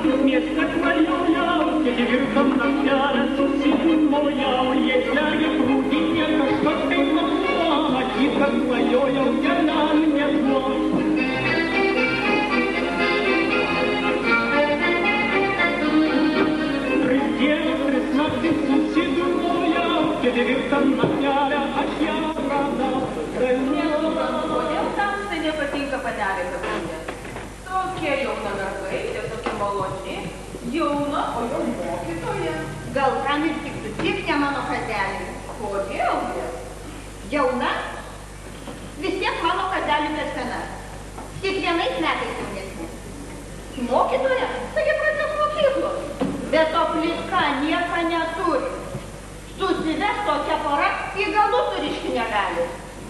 Место твое я, где верхом на пьяне, зимою езжали круги, это что ты нашла, тихо твое я, где на мне зло. Kodėl tamsai nepatinka panelė Kapunė? Tokie jauna mergaitė, tokia maloni, jauna, o jau mokytoja. Gal kam ir tiktų, tik ne mano kazelė. Kodėl? Jauna? Vis tiek mano kazelė per sena. Kiekvienais metais jaunesnė. Mokytoja? Taigi pradžios mokyklos. Bet to pliska nieko neturi. Susives tokia pora į galų surišti negali.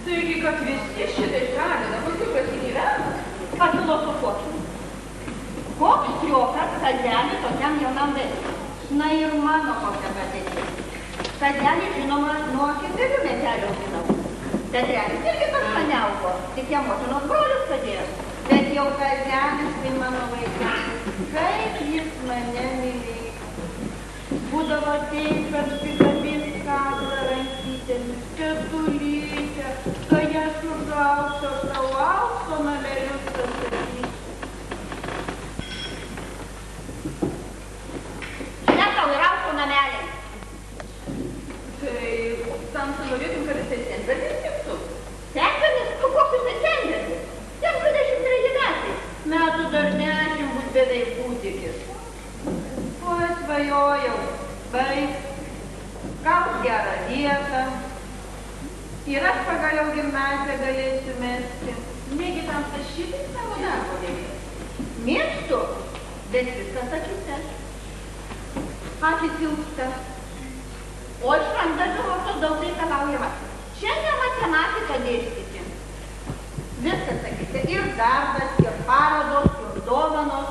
Taigi, kad visi šitai žadina, paskui pasigyvena. Pafilosofuokim. Koks triokas kazelė tokiam jaunam vaikui? Na ir mano kokia padėtis. Kazelė, žinoma, nuo 4 metelių auginau. Tetrelis irgi pas mane augo, tik jam motinos brolius padėjo. Bet jau kazelis, tai mano vaikas, kaip jis mane mylėjo. Būdavo taip, kad pikabės kablą rankytėmis, ketulytė, kai jas užaukso, tau aukso namelius pasakyti. Čia tau ir aukso nameliai. Tai tamsai norėtum, kad jisai senbernis tiktų? Senbernis? Koks jisai senbernis? Jam 23 metai. Metų dar 10 bus beveik kūdikis. Oi, svajojau, baig, gaus gerą vietą, ir aš pagaliau gimnaziją galėsiu mesti. Negi tamsai šitai savo darbo nemėgsta? Mėgstu, bet viskas akyse. Akys ilgsta. O iš rankdarbių mokslo daug reikalaujama. Čia ne matematika dėstyti. Viskas akyse, ir darbas, ir parodos, ir dovanos.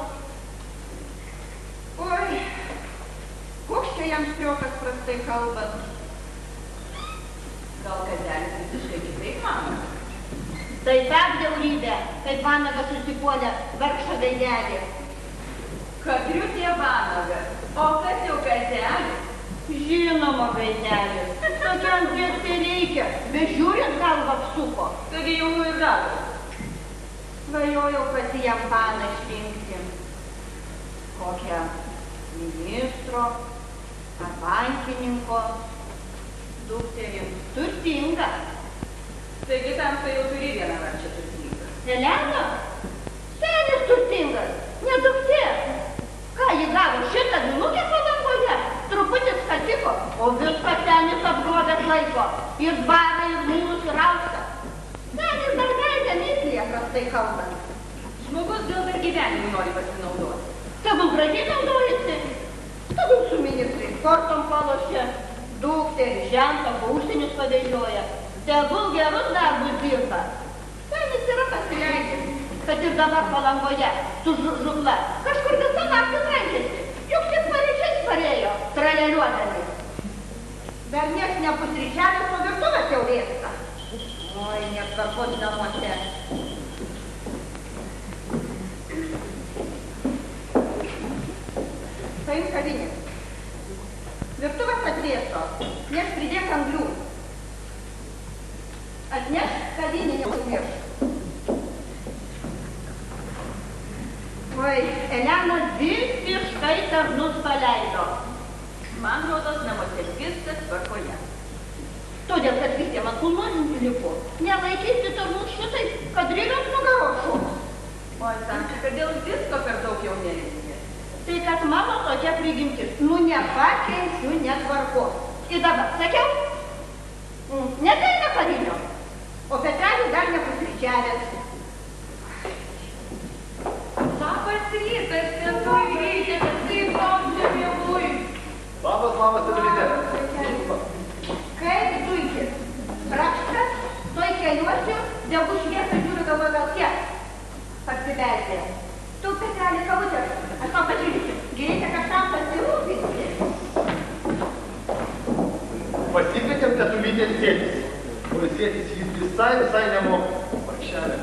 Oi, koks čia jam striokas prastai kalbant? Gal kazelis visiškai kitaip mano? Tai perdėurybė, kaip vanagas susipuolė vargšą veidelį. Katriutė vanagas, o kas jau kazelis? Žinoma, veidelis. Tokiam tiek tai reikia, bet žiūrint galvą apsuko. Taigi jaunų ir darbas. Svajojau pati jam paną išrinkti. Kokią ministro ar bankininko dukterį. Turtinga. Taigi tamsai jau turi vieną varčią turtingą. Elena? Senis turtingas, ne duktė. Ką jį gavo šitą minutę Palangoje? Truputis skatiko, o viskas senis apgrobęs laiko. Ir dvarą, ir mūrus, ir aukštą. Senis dar gaidė mislėje, prastai kalbant. Žmogus gal dar gyvenimui nori pasinaudoti. Tegul gražiai naudojasi. Tegul su ministrais kortom palošia. Dukterį, žentą, po užsienius pavežioja. Tegul gerus darbus dirba. Senis yra pasileidęs, kad ir dabar Palangoje su žukla. Kažkur visą naktį trankėsi. Juk tik paryčiais parėjo, traleliuodami. Dar nieks nepusryčiavęs, o virtuvės jau rėsta. Oi, netvarkos namuose. Paimk kavinę. Virtuvės atvėso, nes pridėk anglių. Atneš kavinę, neužmiršk. Oi, Elena visiškai tarnus paleido. Man rodos, namuose viskas tvarkoje. Todėl, kad visiems ant kulnuojų lipo. Nelaikysi tarnus šitaip, kad rylios nugaros šoks. Oi, tamsai, kodėl visko per daug jau nereikia? Tai kad mano tokia prigimtis, nu nepakenčiu netvarkos. Ir dabar, sakiau, nedaina kavinio, o Petrelis dar nepusryčiavęs. Labas rytas, tėvui, rytas, kaip laukia vėlui. Labas, Tetulyte. Kaip zuikis, rakštas, toj keliuosiu, dėl šviesą žiūriu, galvoju, gal tiek pasibeldė. Tu, Petrelį, kavutės, aš tau pažiūrėsiu, reikia kažkam pasirūpinti. Pasikvietėm Tetulytės sėtis. O sėtis jis visai nemoka. Varkšelė.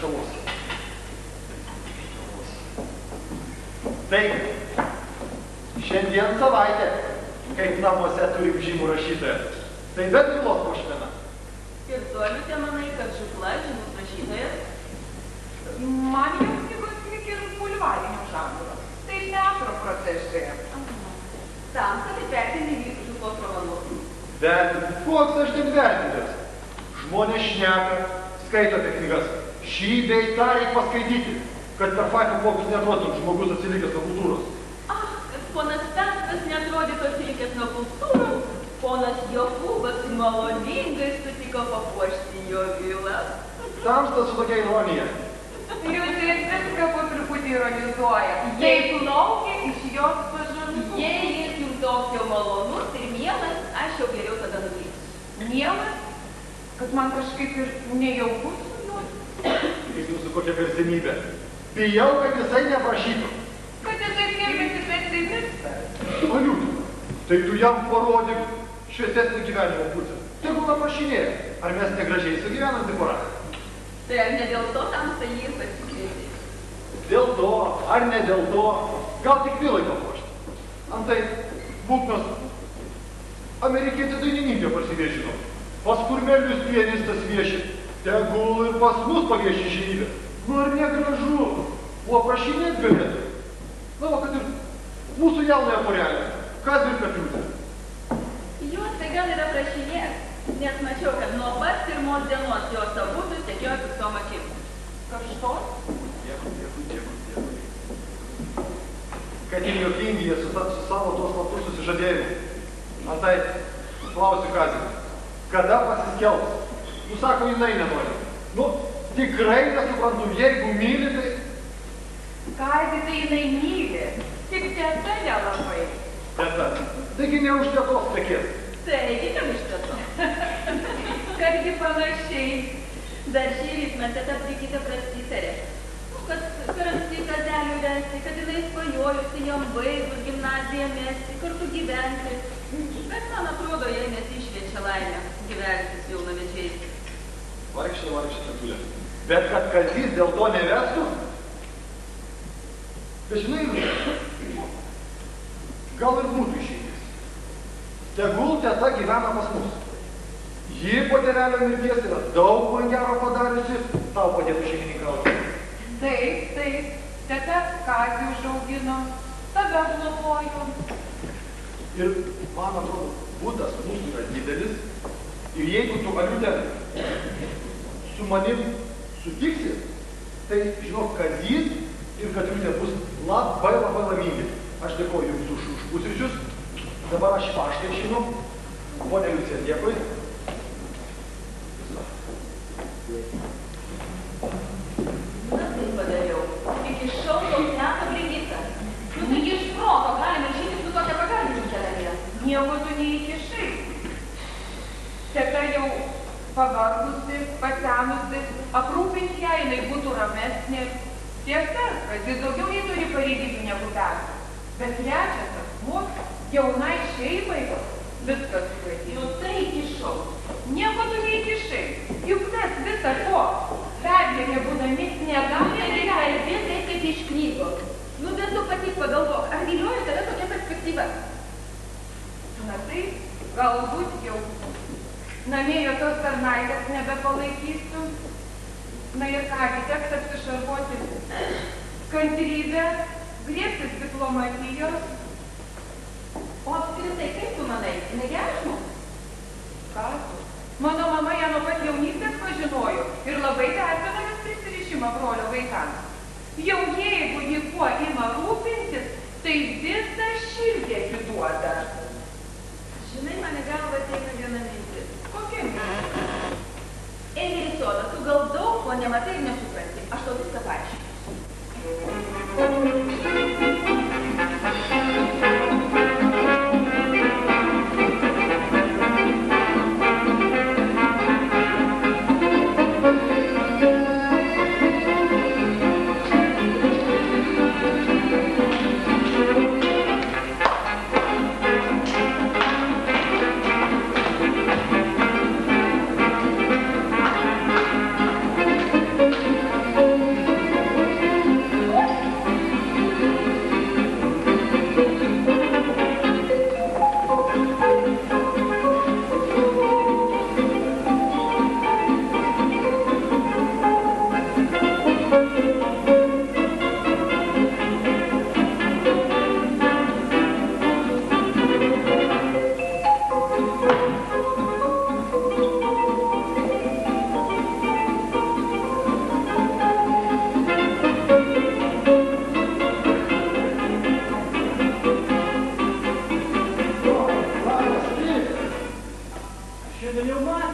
kavos. Taigi, šiandien savaitė, kaip namuose turim žymų rašytoją. Tai be tylos puošmena. Ir tu, Aliutė, manai, kad Žukla žymus rašytojas? Man jau knygos lyg ir bulvarinio žanro. Tai teatro protėžė. Tam, kad įvertinti vyk Žuklos romanus. Vertinti? Koks aš taip vertintas? Žmonės šneka, skaito apie knygas. Šį bei tą reikia paskaityti, kad per faktų kokius neatrodytum žmogus atsilikęs nuo kultūros. Kad ponas Petras neatrodytų atsilikęs nuo kultūros, ponas Jokūbas maloningai sutiko papuošti jo vilą. Tamstas su tokia ironija. Jūs viską po truputį ironizuoja. Jei plaukia iš jos pažadų. Jei jis jums toks jau malonus ir mielas, aš jau geriau tada nuvyksiu. Mielas? Kad man kažkaip ir nejaukus su juo? Kaip jūsų kokia garsenybė. Bijau, kad jisai neprašytų. Kad jisai gerbėsi pesimistą. Aliutė, tai tu jam parodyk šviesesnį gyvenimo pusę. Tegul aprašinėja, ar mes negražiai sugyvenam pora. Tai ar ne dėl to tamsta jį pasikvietė? Dėl to, ar ne dėl to, gal tik vilai papuošti. Antai, būknas, amerikietė dainininkė parsiviešino. Pas Kurmelius pianistas vieši, tegul ir pas mus pavieši žinybę. Nu ar negražu, o aprašinėt galėtų. Na, va, kad ir mūsų jaunąją porelę, kas ir Katriutė. Juos tai gal ir aprašinės, nes mačiau, kad nuo pat pirmos dienos jos abudu sekiojo piktom akim. Karštos? Dėkui. Kad ir juokingi jie su savo tuos slaptus susižadėjimu. Antai, klausiu Kazį, kada pasiskelbs? Nu, sako, jinai nenori. Nu, tikrai nesuprantu, jeigu myli, tai... Kazį tai jinai myli, tik tiesa nelabai. Tiesa, taigi ne už tiesos tekės. Taigi, kad iš tiesa. Kadgi panašiai. Dar šįryt mes tą prikitę prasitarė. Kad per anksti Kazelių vesti, kad jinai svajojusi jam baigus gimnaziją mesti, kartu gyventi. Bet man atrodo, jai nesišviečia laimė gyventi su jaunamečiais. Vargšė, Tetulė. Bet kad Kazys dėl to nevestų? Bet žinai, gal ir būtų išeitis. Tegul teta gyvena pas mus. Ji po tėvelio mirties yra daug man gero padariusi, tau padėtų šeimininkauti. Taip, teta Kazį užaugino, tada globojo. Ir man atrodo, būdas mūsų yra didelis. Ir jeigu tu, Aliutė, su manim sutiksi, tai, žinok, Kazys ir Katriutė bus labai laimingi. Aš dėkoju jums už pusryčius. Dabar aš paštą išinu. Ponia Liucija, dėkui. Na tai padariau. Iki šau tau teka Brigita. Nu taigi iš proto galima išeiti su tokia pagalbininkė dalė. Nieko tu neįkišai. Teta jau pavargusi, pasenusi, aprūpinti ją, jinai būtų ramesnė. Tiesa, kad jis daugiau jį turi pareigybių negu Petras. Bet trečias asmuo, jaunai šeimai, viskas sugadino. Nu tai įkišau. Nieko tu neįkišai. Juk mes visą ko. Perdėlė būdami negalime kalbėti taip kaip iš knygos. Nu bet tu pati pagalvok, ar vilioja tave tokia perspektyva? Na tai, galbūt jau namie jokios tarnaitės nebepalaikysiu. Na ir kągi, teks apsišarvuoti kantrybę, griebtis diplomatijos. O apskritai, kaip tu manai, negeras žmogus? Ką tu? Mano mama ją nuo pat jaunystės pažinojo ir labai vertina jos prisirišimą brolio vaikams. Jau jeigu ji kuo ima rūpintis, tai visą širdį atiduoda. Žinai, man į galvą ateina viena mintis. Kokia mintis? Eini į sodą, tu gal daug ko nematai ir nesupranti. Aš tau viską paaiškinsiu.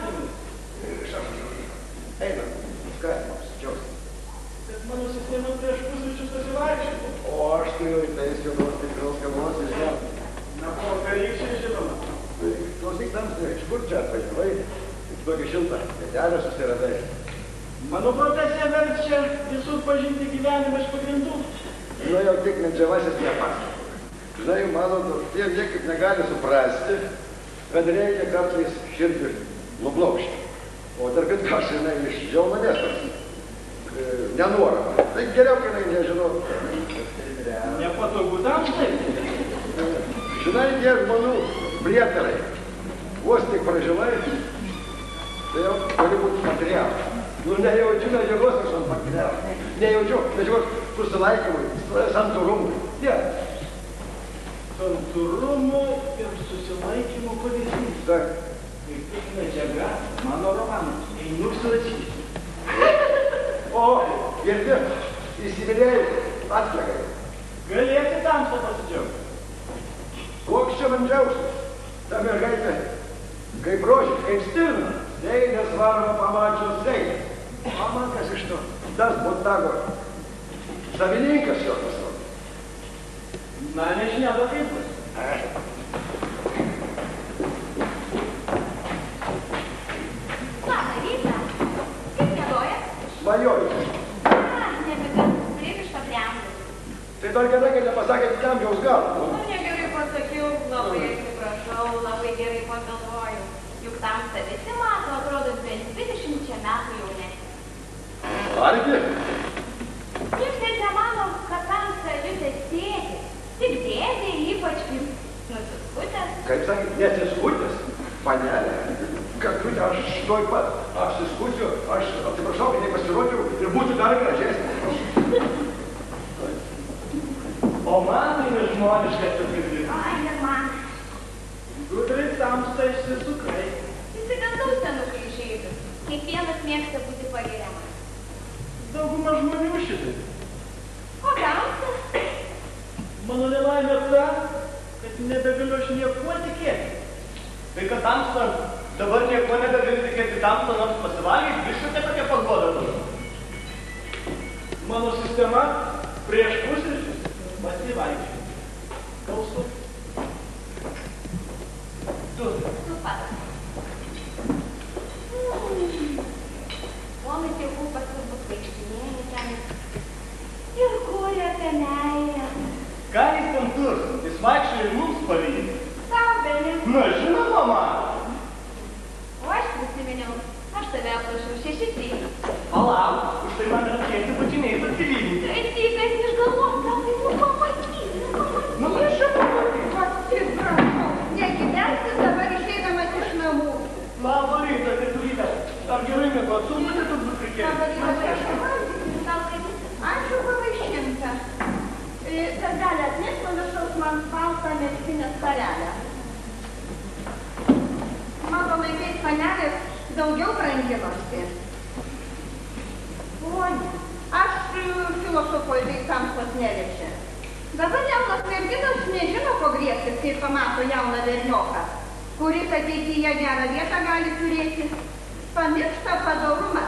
metais. Einam, skatinimus, džiaugsmą. Bet mano sistema prieš pusryčius pasivaikščiavo. O aš turiu į tais juodos tikros kavos ir žemė. Na, o karykščiai žinoma. Tai klausyk tamstai, iš kur čia atvažiavai? Tik tokį šiltą vietelę susiradai. Mano profesija verčia visur pažinti gyvenimą iš pagrindų. Nu jau tik medžiavasis nepasakoja. Žinai, mano tie niekaip negali suprasti, kad reikia kartais širdį nublokšti. O dar kad aš jinai iš džiaumanės toks. Nenuora. Tai geriau, kai jinai nežinau. Nepatogu tamstai. Žinai, tie žmonių prietarai. Vos tik pražilai, tai jau turi būti materialas. Nu, nejaučiu medžiagos, aš ant materialą. Nejaučiu medžiagos susilaikymui, santūrumui. Ne. Santūrumo ir susilaikymo pavyzdys. Taip. Kaip tik medžiaga mano romanas. Einu surašyti. O, girdi, įsimylėjai, atlegai. Galėsi tamsą pasidžiaugti. Koks čia man džiaugsmas? Ta mergaitė, kaip rožė, kaip stirna. Seilės varva pamačios seilės. O man kas iš to? Tas botago. Savininkas jo pasirodė. Na, nežinia, bet kaip bus. Labą rytą. Kaip miegoja? Svajoju. Nebėga, pririšta prie amžiaus. Tai dar gerai, kad nepasakėt amžiaus galą. Nu, negerai pasakiau, labai atsiprašau, labai gerai pagalvojau. Juk tamsta visi mato, atrodo, bent 20 metų jaunesnė. Argi? Niekas net nemano, kad tamsta visas dėdė. Tik dėdė, ypač kaip nusiskutęs. Kaip sakė, nesiskutęs, panelė. Kad tu aš toj pat apsiskusiu, aš atsiprašau, kad nepasirodžiau ir būtų dar gražesnė. O man tai nežmoniškai atsiprašyti. Ai, ir man. Gudrai tamsta išsisukai. Įsigandau senukai išeivius. Kiekvienas mėgsta būti pagiriamas. Dauguma žmonių šitai. O tamsta? Mano nelaimė ta, kad nebegaliu aš niekuo tikėti. Tai kad tamsta dabar niekuo nebegali tikėti tamsta, nors pasivalgyti, visą tokia pagoda turi. Mano sistema prieš pusryčius pasivaikščioti. Klausu. Tu. Tu pats. Ponas Jokūbas turbūt vaikštinėja ten ir kuria apie meilę. Ką jis ten turi? Jis vaikščioja ir mums pavydė. Tau, Beni. Na, žinoma, man. O aš prisiminiau, aš tave aprašau 6-3. Palauk, už tai man reikėtų būtiniai pasilyginti. Tai tykas iš galvos, gal tai tu pamatys. Nu, prašau, pamatys. Atsiprašau, negyvensis dabar išeidamas iš namų. Labą rytą, Keturytė. Ar gerai mėgo atsumutė turbūt reikėjo? Labą rytą, prašau valgyti, tau kaip ačiū pavaišinta. Kas gali atnešti panašaus man baltą megztinę skarelę. Mano laikais panelės daugiau branginosi. Ponia, aš filosofuoju, tai tamstos neliečia. Dabar jaunas merginas nežino, ko griebtis, kai pamato jauną vernioką, kuris ateityje gerą vietą gali turėti. Pamiršta padorumą,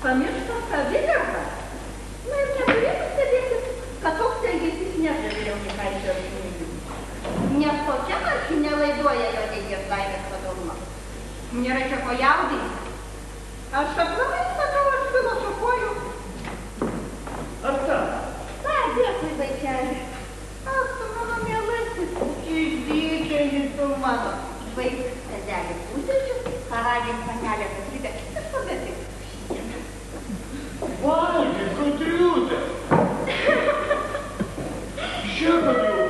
pamiršta savigarbą. Na ir neturėtų stebėtis, kad toks elgesys nežavi jaunikaičio asmenybė. Nes tokia maršinė laiduoja jo ateities laimės padorumą. Nėra čia ko jaudinti. Aš aplamai sakau, aš filosofuoju. Ar ta? Ta, dėkui, vaikeli. Ach, tu mano mielasis, išdykėlis tu mano. Baig, sedelį pusryčius, karaliai panelė Keturytė ir pabėgai. Valgyk, Keturytė. Šiandien jau.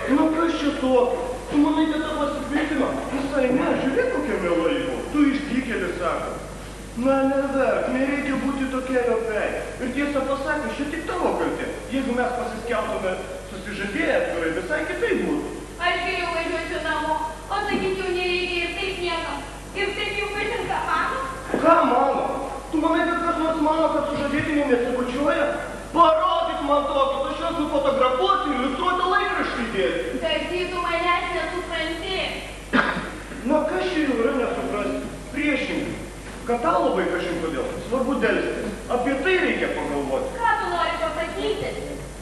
Nu, kas čia tokio? Tu manai, kad tavo pasikvietimo? Visai ne, žiūrėk, kokia miela buvo. Tu išdykėlis, sako. Na, neverk, nereikia būti tokia liopei. Ir tiesą pasakius, čia tik tavo kaltė. Jeigu mes pasiskeltume susižadėję atvirai, visai kitaip būtų. Aš geriau važiuosiu namo, o sakyti jau nereikia ir taip niekam. Ir taip jau patinka mano. Ką mano? Tu manai, kad kas nors mano, kad sužadėtinė nesibučiuoja? Parodyk man tokį, aš juos nufotografuoti ir iliustruoti laikraštį įdėti. Kad tu manęs nesupranti. Na, kas čia jau yra nesuprasti? Prieš kad tau labai kažin kodėl svarbu delstis. Apie tai reikia pagalvoti. Ką tu nori pasakyti?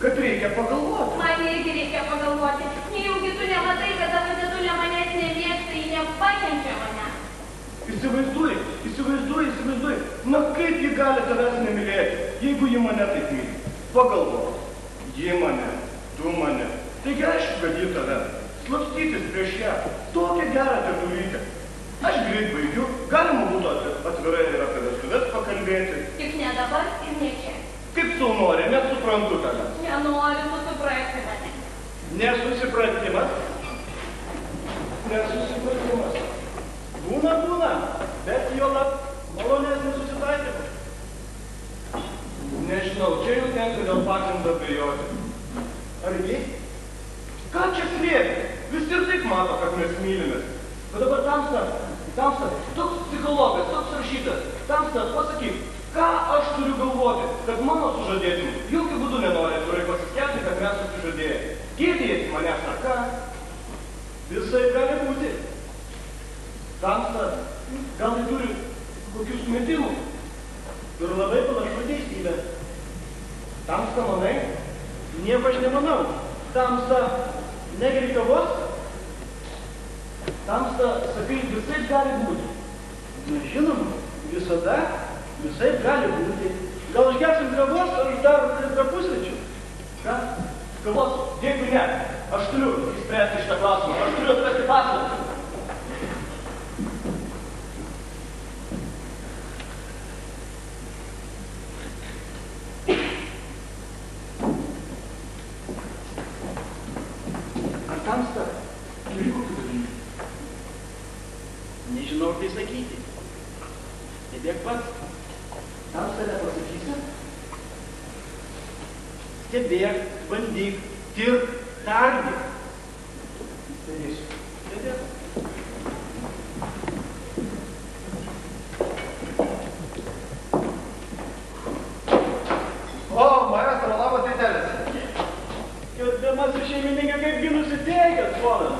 Kad reikia pagalvoti. Man irgi reikia pagalvoti. Nejaugi tu nematai, kad tavo dėdulė manęs nemėgsta, ji nepakenčia mane. Įsivaizduoji. Na kaip ji gali tavęs nemylėti, jeigu ji mane taip myli? Pagalvok. Ji mane, tu mane. Taigi aišku, kad ji tave. Slapstytis prieš ją. Tokią gerą tetulytę. Aš greit baigiu, galima būtų atvirai ir apie vestuves pakalbėti. Tik ne dabar ir ne čia. Kaip tu nori, nesuprantu tave. Nenori tu suprasti mane. Nesusipratimas. Būna, bet jo lab malonesnis susitaikymas. Nežinau, čia jau tenka dėl pagrindo abejoti. Argi? Ką čia slėpti? Visi ir taip mato, kad mes mylimės. Bet dabar Tamsta, toks psichologas, toks rašytas. Tamsta, pasakyk, ką aš turiu galvoti, kad mano sužadėtiniu jokių būdų nenori atvirai pasiskelbti, kad mes susižadėję. Gėdėjasi manęs, ar ką? Visai gali būti. Tamsta, gal jis turi kokių sumetimų? Ir labai panašu teisybę. Tamsta, manai? Nieko aš nemanau. Tamsta, negeri kavos? Tamsta, sakai, visai gali būti. Na, žinoma, visai gali būti. Gal išgersim kavos, ar dar pusryčių? Ką? Kavos? Dėkui, ne. Aš turiu įspręsti šitą klausimą. Aš turiu atrasti paslaptį. Ar Tamsta turi kokių dalykų? Nežinau, tai sakyti. Stebėk pats. Tamsta nepasakysi? Stebėk, bandyk, tirk, tardyk. Stebėsiu. Stebėk. O, maestro, labas rytelis. Gerbiamasis šeimininkai, kaipgi nusiteikęs, ponas?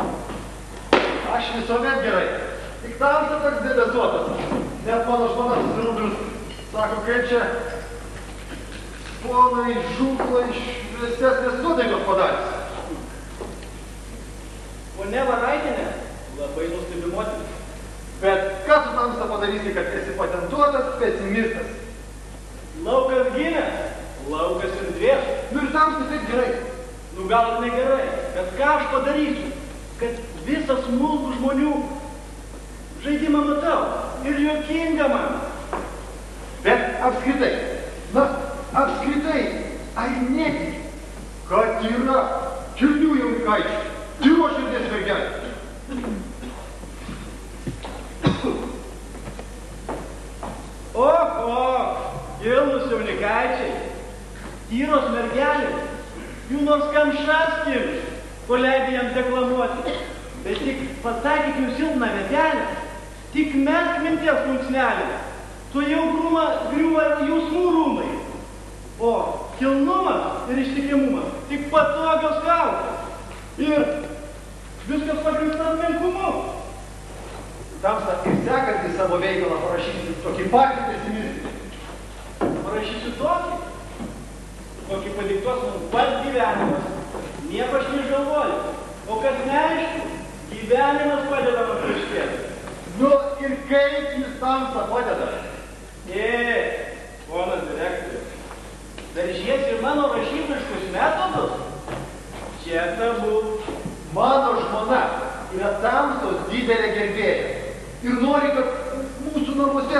Aš visuomet gerai. Tik Tamsta toks debesuotas. Net mano žmona susirūpinus. Sako, kaip čia ponai žūklą iš vėsesnės nuotaikos padarys. Ponia Varaitienė, labai nuostabi moteris. Bet ką tu Tamsta padarysi, kad esi patentuotas pesimistas? Laukas gimė, laukas ir dvieš. Nu ir Tamsta taip gerai. Nu gal ir negerai, bet ką aš padarysiu, kad visą smulkų žmonių žaidimą matau ir juokinga man. Bet apskritai, ar netiki, kad yra kilnių jaunikaičių, tyro širdies mergelė? Kilnūs jaunikaičiai, tyros mergelės, jų nors kamšas kirš, ko leidai jam deklamuoti. Bet tik pasakyk jų silpną vietelę, tik mesk minties plunksnelį, tu jau griūva jausmų rūmai. O kilnumas ir ištikimumas tik patogios kaukės. Ir viskas pagrįstas menkumu. Tamsta, ir sekantį savo veikalą parašysi tokį patį pesimistinį. Parašysiu tokį, kokį padiktuos mums pats gyvenimas. Nieko aš neišgalvoju. O kas neaišku, gyvenimas padeda man paaiškėti. Nu ir kaip jis Tamsta padeda? Ponas direktorius, veržiesi ir mano rašybiškus metodus? Čia tabu. Mano žmona yra Tamstos didelė gerbėja ir nori, kad mūsų namuose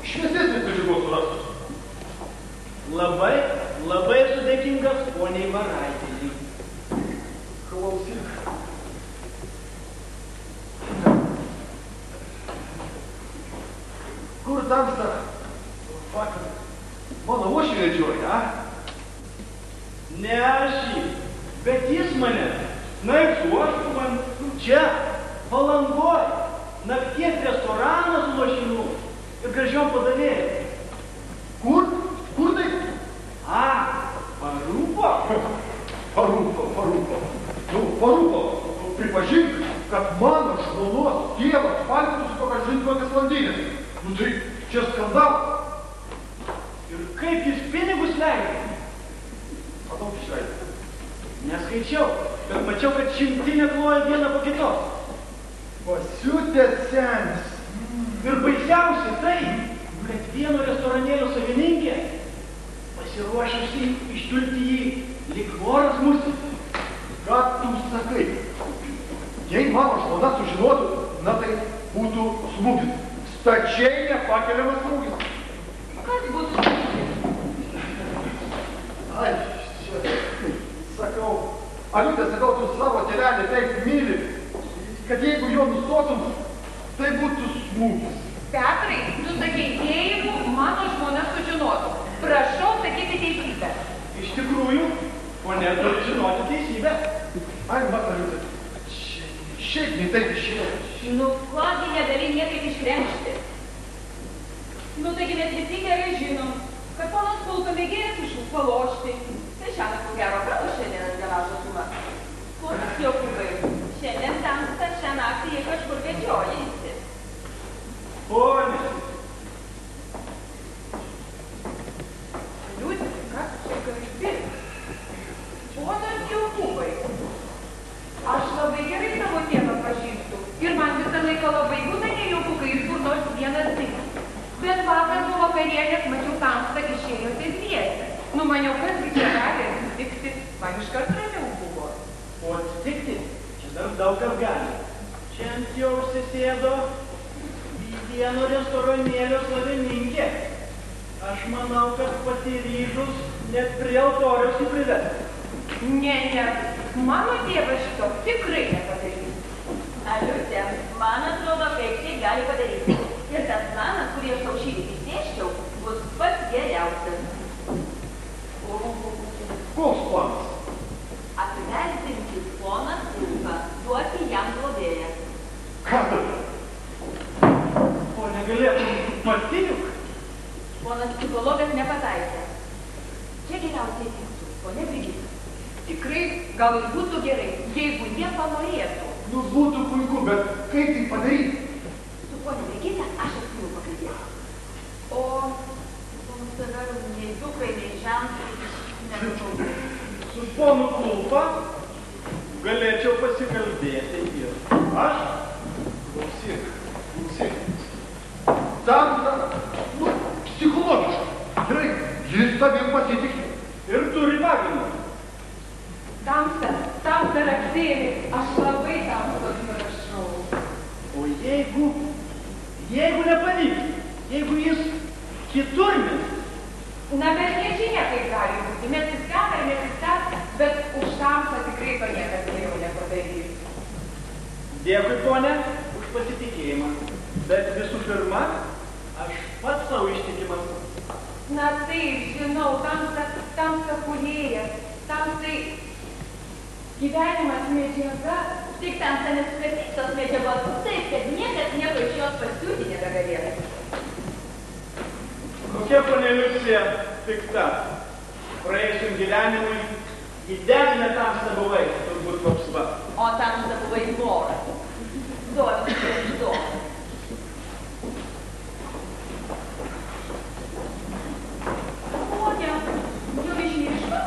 šviesesnis medžiagos surastus. Labai esu dėkingas poniai Varaitienei. Klausyk. Kur Tamsta vakar mano uošvį vedžioja, a? Ne aš jį, bet jis mane. Na ir su uošviu man čia, Palangoj, nakties restoranas su lošimų ir gražiom padavėjai. Kur? Kur tai? Parūpo? Parūpo. Nu, parūpo. Pripažink, kad mano žmonos tėvas palėtų su tokia žinkomis landinės. Nu tai Čia skandalas. Ir kaip jis pinigus leido? Daug išleido. Neskaičiau, bet mačiau, kad šimtinė kloja vieną po kitos. Pasiutęs senis. Ir baisiausia tai, kad vieno restoranėlio savininkė pasiruošusi išdulti jį lyg voras musė. Ką tu sakai? Jei mano žmona sužinotų, na tai būtų smūgis. Stačiai nepakeliamas smūgis. Kas būtų smūgis? Ai, čia, sakau, Aliutė, sakau, tu savo tėvelį taip myli, kad jeigu jo nustotum, tai būtų smūgis. Petrai, tu sakei, jeigu mano žmona sužinotų. Prašau sakyti teisybę. Iš tikrųjų, ponia turi žinoti teisybę. Ai, mat, Aliutė, šiaip nei taip išėjo. Nu, kogi negali niekaip iškremšti. Nu, taigi mes visi gerai žinom, kad ponas Kulka mėgėjas iš jūs palošti. Tai šiandien, ko gero, pralošė šiandien garažo sumą. Ponas Jokūbai, šiandien tamsta šią naktį jie kažkur vedžiojasi. Ponia. Liūdė, kas čia kalbi? Ponas Jokūbai, aš labai gerai savo tėvą pažįstu. Ir man visą laiką labai būna nejauku, kai iš kur nors vienas dinga. Bet vakar po vakarienės mačiau tamstą išėjusią dviesę. Numaniau, kas gi čia gali atsitikti. Man iškart ramiau buvo. O atsitikti, čia dar daug kas gali. Čia ant jo užsisėdo vieno restoranėlio savininkė. Aš manau, kad pasiryžus net prie altoriaus jį privesti. Ne, mano tėvas šito tikrai nepadarys. Aliutė, man atrodo, kaip tai gali padaryti. Ir tas planas, kurį aš tau šįryt išdėsčiau, bus pats geriausias. Koks planas? Apvertinti poną Kulką, duoti jam globėją. Ką tu? O negalėtum pati juk? Ponas psichologas nepataikė. Čia geriausiai tiktų, ponė Brigita. Tikrai gal ir būtų gerai, jeigu jie panorėtų. Nu, būtų puiku, bet kaip tai padaryti? Su ponė Brigita aš atskiriu pakalbėti. O ponas tave nei dukrai, nei žentai nežinau. Su ponu Kulpa galėčiau pasikalbėti ir aš. Klausyk. Tam, psichologiškai. Gerai, jis tavim pasitikė. Ir turi pagrindą. Tamsta raktėlį, aš labai tamstos prašau. O jeigu nepavyks, jeigu jis kitur mes. Na, bet nežinia, kaip gali būti. Mes viskas ar neviskas, bet už tamsą tikrai to niekas geriau nepadarys. Dėkui, ponė, už pasitikėjimą. Bet visų pirma, aš pats savo ištikimas. Na taip, žinau, tamsta kūrėjas, tamstai gyvenimas medžiaga. Tik tamsta nesustatys tos medžiagos taip, kad niekas nieko iš jos pasiūti nebegalėtų. Kokia ponė Liucija pikta. Praėjusiam gyvenimui įdegina tamstą buvai, turbūt koks va. O tamsta buvai voras. Doras prieš doras. Ponia, jau išmiršta?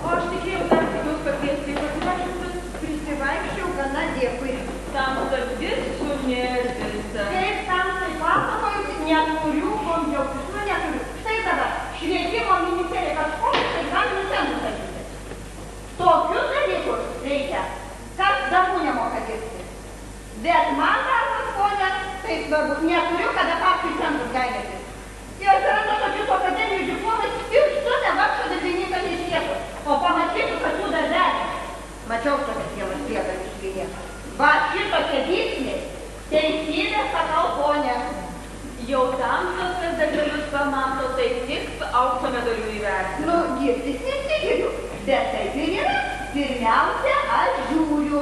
O aš tikėjau dar kitus pakviesti, pasivaikščiusius. Prisivaikščiau gana dėkui. Tamsta vis sunervinta. Kaip tamstai pasakojus, neturiu kom džiaugtis, neturiu. Štai dabar švietimo ministerija kažkokius egzaminus ten nustatyti. Tokius dalykus reikia, kas darbų nemoka dirbti. Bet man darbas, ponia, tai svarbu. Neturiu, kada paskui centus gailėtis. Ir atsiranda tokius akademijų diplomais ir stumia vargšą darbininką iš vietos. O pamatysiu, kad jų darbelė. Mačiau tokias vienas priedarius išvyje. Va šitokie dyksniai. Teisybė, sakau, ponia. Jau tamstos, kas darbelius pamato, tai tik aukso medalių įvertina. Nu, girtis nesigiriu, bet taip ir yra. Pirmiausia, aš žiūriu.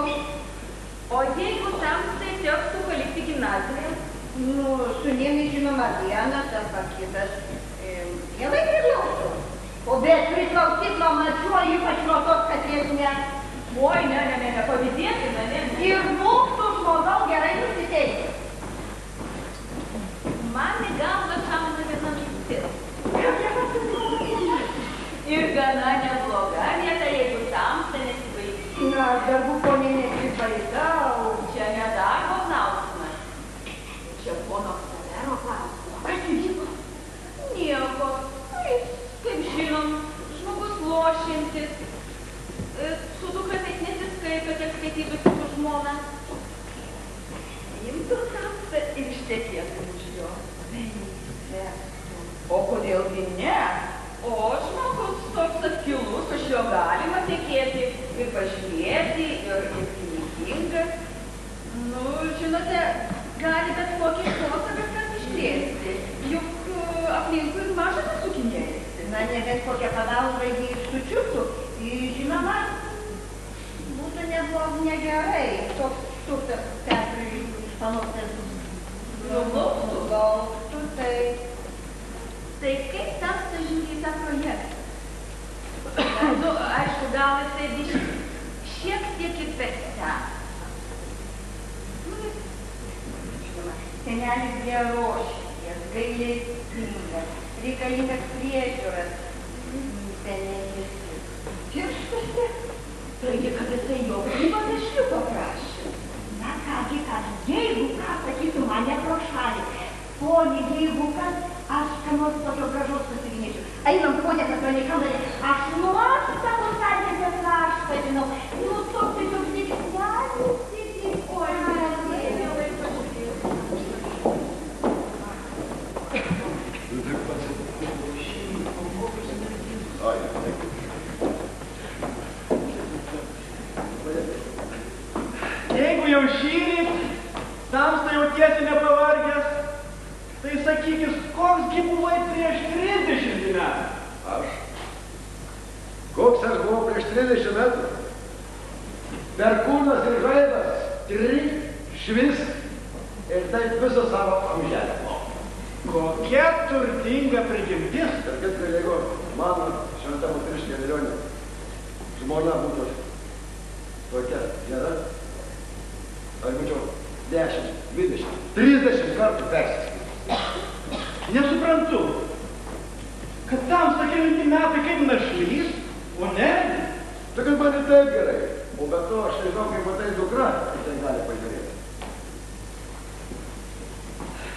O jeigu tamstai tektų palikti gimnaziją? Nu, sūnėnai žinoma vienas arba kitas. Dievai priklauso. O bet priklausyt nuo mačiuoju, ypač nuo tos katės ne. Oi, ne, pavydėtina, ne. Ir mūsų žmogau gerai nusiteikti. Man į galvą darbu ponė nesibaidau. Čia ne darbo klausimas. Čia pono Ksavero klausimas. Kas įvyko? Nieko. Jis, kaip žinom, žmogus lošiantis. Su dukra taip nesiskaito, kiek skaitytųsi su žmona. Imtų tamsą ir ištekėtų už jo. O kodėlgi ne? O žmogus toks atkilus, iš jo galima tikėti ir pažiūrėti, ir pinigingas. Nu, žinote, gali bet kokį šosą viskas iškrėsti. Juk aplinkui ir mažas atsukinėjasi. Na, ne bet kokią pagalbą jį sučiuptų. Žinoma, būtų negerai. Toks turtas perprižiūrų iš panostės. Nugaustų, tai. Tai kaip tamsta žiūri į tą projektą? Nu, aišku, gal jisai biškį šiek tiek ir per senas. Žinoma, senelis geroškės, gailestingas, reikalingas priežiūras. Senelis pirštuose. Taigi, kad jisai jo gyvą dešliuko prašė. Na kągi, kad jeigu ką sakytų mane pro šalį, ponė, jeigu kas, aš ką nors tokio gražaus pasivinėčiau. Einam, ponė, kad mane kambarį, aš nuostabų santėkės raštą žinau. Nu, toks tiesiog žingsnelis, tik oi, Jeigu jau šįryt, tamsta jau tiesiai nepavargęs, tai sakykis, koksgi buvai prieš 30 metų? Aš? Koks aš buvau prieš 30 metų? Perkūnas ir žaibas, trik, švisk ir taip visą savo amželę. Kokia turtinga prigimtis. Ir kaip tai, jeigu mano šventa moteriškė Vilionė žmona būtų tokia gera, aš būčiau 10, 20, 30 kartų persiskaičius. Nesuprantu, kad tamsta kelinti metai kaip našlys, o ne? Tai kad man ir taip gerai, o be to aš nežinau, kaip matai dukra, tai gali pažiūrėti.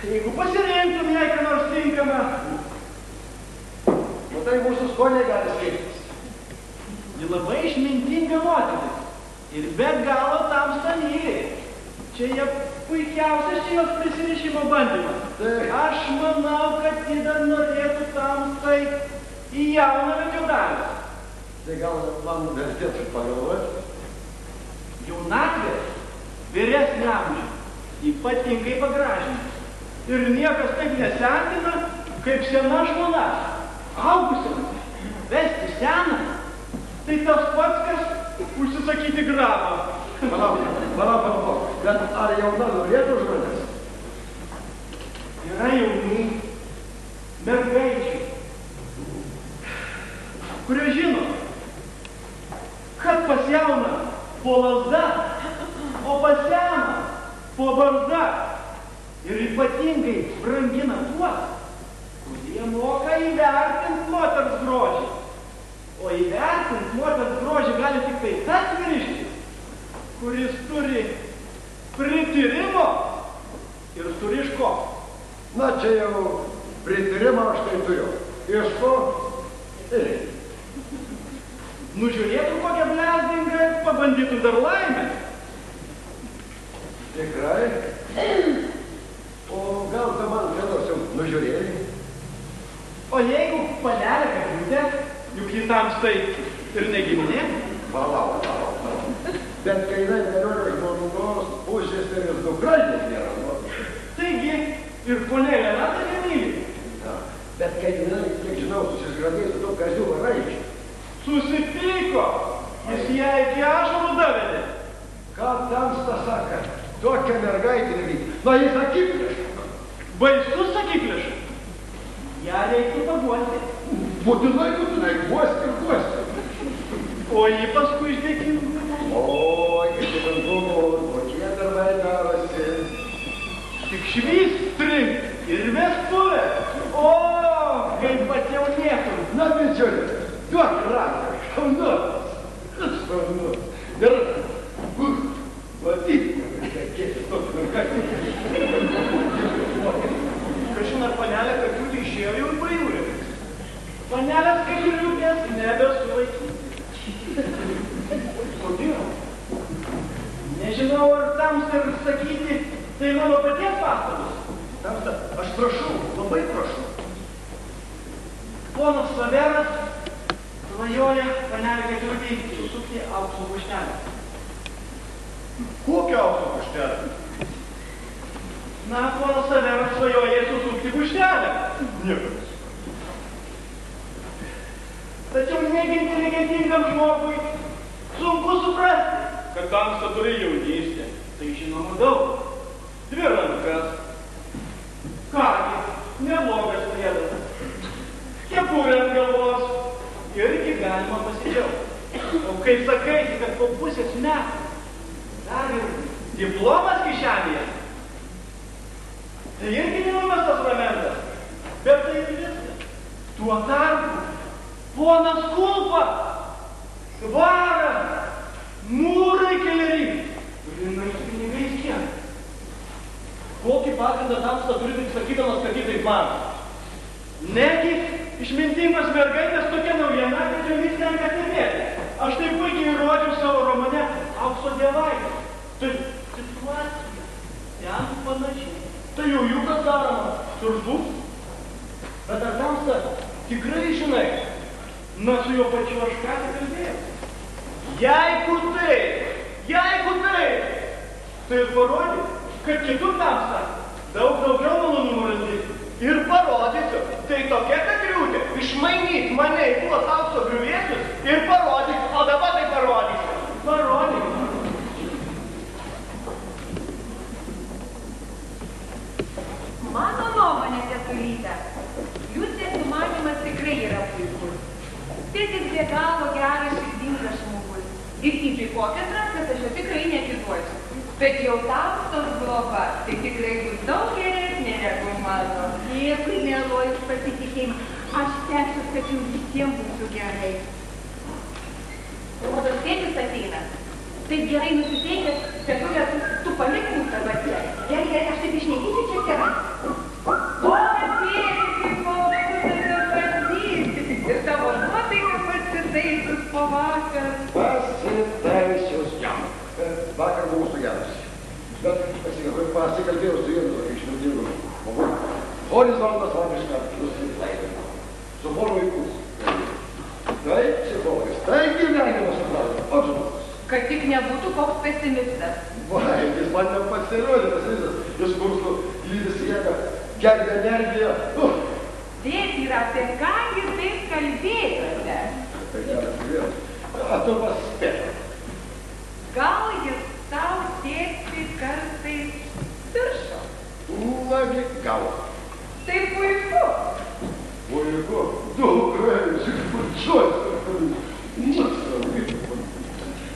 Jeigu pasirinktum jai ką nors tinkamą, Matai, mūsų skoniai gali skirtis. ji labai išmintinga moteris ir be galo tamsta myli. Čia jie puikiausias jos prisirišimo bandymas. Taip. Aš manau, kad ji dar norėtų tamstai į jauną vedžiodarį. Tai gal man vertėtų pagalvoti? Jaunatvė, vyresnį amžių, ypatingai pagražina. Ir niekas taip nesentina, kaip sena žmona. Augusiamas, vesti seną, tai tas pats, kas užsisakyti grabą. Palauk. Bet ar jauna norėtų žmonės? Yra jaunų mergaičių, kurie žino, kad pas jauną po lazda, o pas seną po barzda. Ir ypatingai brangina tuos, kurie moka įvertinti moters grožį. O įvertinti moters grožį gali tik tai tas vyriškis, kuris turi prityrimo ir suriško. Na, čia jau prityrimą aš tai turiu. Iš ko? Nužiūrėtų kokią blezdingą ir pabandytų dar laimę. Tikrai? O gal tu man kiedos jau nužiūrėjai? O jeigu panelė kabliutė, juk ji tamstai ir negiminė. Palauk. Bet kai jinai Velionio žmonos pusseserės dukra nėra. Taigi ir ponia Elena tai myli. Bet kai jinai, kiek žinau, susisgradėjo su to Kaziuko Raičiu. Susipyko, jis ją iki ašarų davedė. Ką tamsta saka? Tokia mergaitė nevyk. Na, jis akiplėš. Baisus sakykliš. Ją reiktų paguosti. Būtinai, guosti. O jį paskui išdėkingų. Oi, kaip įmantumo, kokie darbai darosi. Tik švyst trink ir vestuvė. O, kaip atjaunėtum. Na, bičiuli, duok ranką, šaunu. Ir išėjo jau į pajūrį. Panelės kaip ir liūdės nebesulaikyti. Kodėl? Nežinau, ar tamsta ir sakyti, tai mano paties pastabos. Tamsta, aš prašau, labai prašau. Ponas Saveras svajoja panelė Keturutį susukti aukso puštelę. Kokio aukso puštelę? Na, ponas Saveras svajoja susukti puštelę. Niekas. Tačiau negintingam žmogui sunku suprasti, kad tamsta turi jaunystę. Tai žinoma daug. 2 rankas. Kągi, neblogas priedas. Kepurė ant galvos. Irgi galima pasidžiaugti. O kai sakaisi, kad po pusės metų dar ir diplomas kišenėje, tai irgi nenumestas ramentas. Bet tai viskas. Tuo tarpu ponas Kulpa, Kvaras, mūrai keleri, turinais pinigais kiek. Kokį pagrindą tamsta turi tik sakydamas, kad jį taip mano? Negi išmintingos mergaitės tokia naujiena, kad jomis tenka stebėti. Aš tai puikiai įrodžiau savo romane Aukso dievaitė. Tai situacija ten panašiai. Tai jau kas daroma, turbūt. Bet ar tamsta tikrai žinai? Na, su jo pačiu aš ką tik kalbėjau. Jeigu taip, tai ir parodyk, kad kitur tamsta daug daugiau malonumų randi. Ir parodysiu, tai tokia Katriūtė, išmainyt mane į tuos aukso griuvėsius ir parodyk, o dabar tai parodysiu. Parodyk. Mano nuomonė, Tetulyte, Liucės sumanymas tikrai yra puikus. Tėtis be galo geras širdingas žmogus. Ir į kokias rankas aš jo tikrai neatiduosiu. Bet jau tamstos globa, tai tikrai bus daug geresnė negu mano. Dėkui, mielojus pasitikėjimą. Aš stengsiuosi, kad jums visiems būtų gerai. Rodos tėtis ateina. Taip gerai nusiteikęs, Tetulė, tu palik mūsų arba čia. Gerai, aš taip išnekysiu čia tėvai. O, tėtis, kaip malonu tave matyti. Ir tavo nuotaika pasitaisus po vakar. Pasitaisus jam. Vakar buvau sugedusi. Bet pasikalbėjau su vienu išmintingu žmogu. Horizontas labišką nusilaidino. Su vaikus. Tai psichologas. Tai gyvenimas supranta. O žmogus. Kad tik nebūtų koks pesimistas. Vai, jis man nepasirodė pesimistas. Jis kursų lydis jėga, gergia energiją. Tėti, ir apie kągi taip kalbėjote? Tai geras gyvėjas. A tu paspėk. Gal jis tau tėti kartais piršo? Nagi, gal. Tai puiku. Puiku. Dukrai, pačios.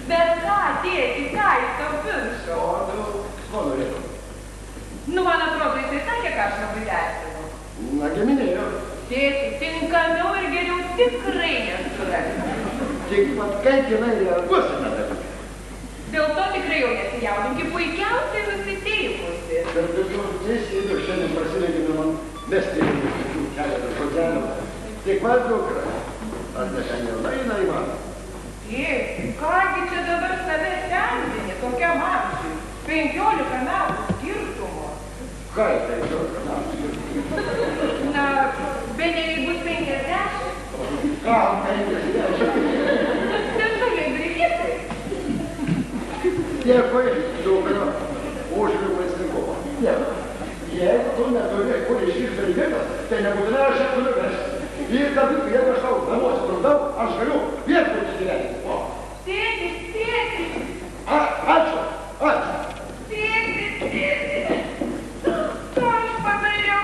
Bet ką, tėti, ką jis tau piršo? O, ko norėtum? Nu, man atrodo, jisai sakė, ką aš labai vertinu. Nagi minėjau. Tėti, tinkamiau ir geriau tikrai nesurasti. Tik pat kaip jinai reaguosi na dalyką. Dėl to tikrai jau nesijaudinki, puikiausiai nusiteikusi. Per daugiau teisėjų šiandien prasilėgime man mesti tokių keletą žodelių. Tik man dukra. Ar ne šiandien eina į mano? Tėti, kągi čia dabar save sendini, tokiam amžiui? 15 metų skirtumo. Ką tai 15 metų skirtumo? Na, bene jei bus 50. Kam 50? Tetuliai Brigitai. Dėkui, dukra, už jų vaistingumą. Jeigu tu neturi kur išvyks Brigitas, tai nebūtinai aš ją turiu vežti. Ir kad jeigu aš tau namuose trukdau, aš galiu vietputis gyventi. Tėti. Ačiū. Tėti. Ką aš padariau,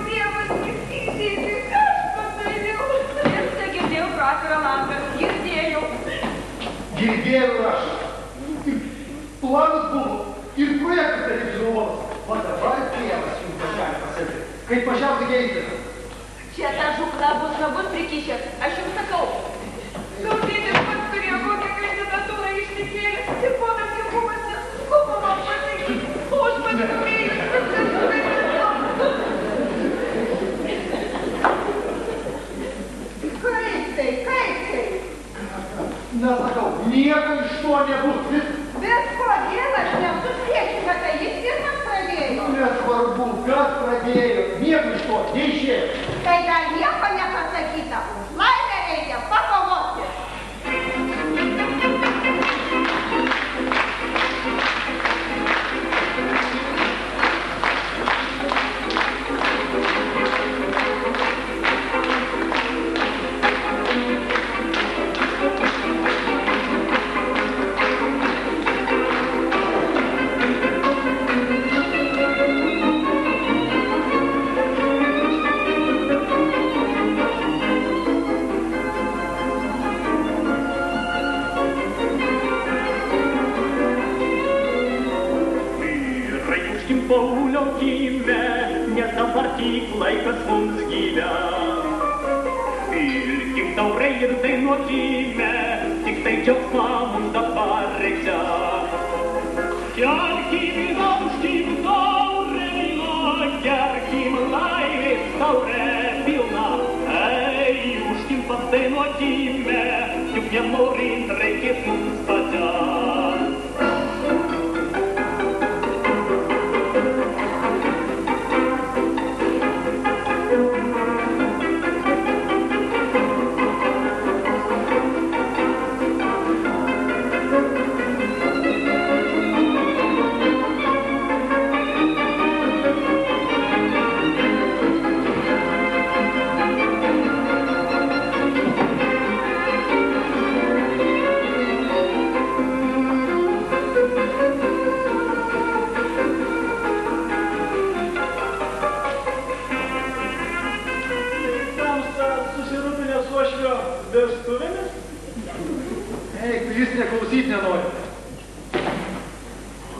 Dievas, įsitėti, ką aš padariau. Ir girdėjau pro atvirą langą, girdėjau. Girdėjau aš. Planas buvo ir projektas realizuotas. O dabar Dievas jums pačiam pasakė, kaip mažiausiai geitina. Čia ta žukla bus nagus prikišęs, aš jums sakau. Gal tėtis pats turėjo kokią kandidatūrą išsikėlęs ir ponas Jokūbas neskupo man pasakyti, o aš paskubėjus viskas sudarydavau. to nebus. Bet kodėl aš nesu priešinga, tai jis pirmas pradėjo? Nesvarbu, kas pradėjo. Nieko iš to neišėjo. Tai dar nieko nepasakyta. Už laimę reikia pakovoti. Pauliaukime, nes dabar tik laikas mums gyvens. Pilkim taurę ir dainuokime, tik tai džiaugsmą mums dabar reikia. Kelkim ir auškim taurę vyną, gerkim laimės taurę pilną. Ei, užkim padainuokime, juk nenorint reikės mums pačiam. Jis neklausyt nenori.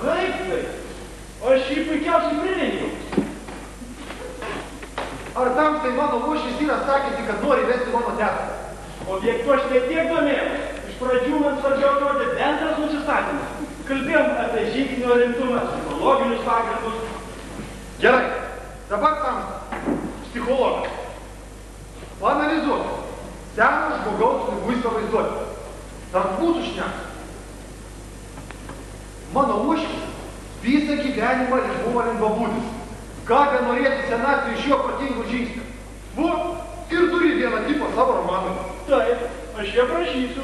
Kaip tai? Aš jį puikiausiai prirengiau. Ar tamstai mano uošvis yra sakysi, kad nori vesti mano teatrą? Objektu aš tai tiek domėjau. Iš pradžių man svarbiau atrodė bendras nusistatymas. Kalbėjom apie žingsnio rimtumą, psichologinius pagrindus. Gerai, dabar tamsta, psichologas. Paanalizuoti seno žmogaus liguistą vaizduoti. Tarp mūsų šnekas. Mano uošvis visą gyvenimą buvo lengvabūdis. Ką norėtų senatvė iš jo protingų žingsnių. Ir turi vieną tipą savo romanui. Taip, aš ją prašysiu.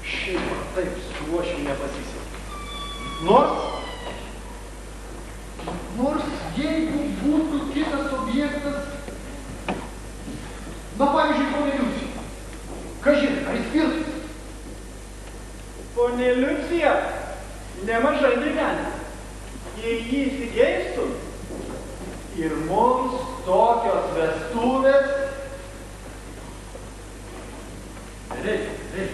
Šiaip ar taip su uošviu nepasisekė. Nors jeigu būtų kitas objektas, na pavyzdžiui, ponė Liucija. Kažin, ar jis pirktas? Ponė Liucija nemažai gyvena. Jei jį įsigeistų ir mums tokios vestuvės reikia.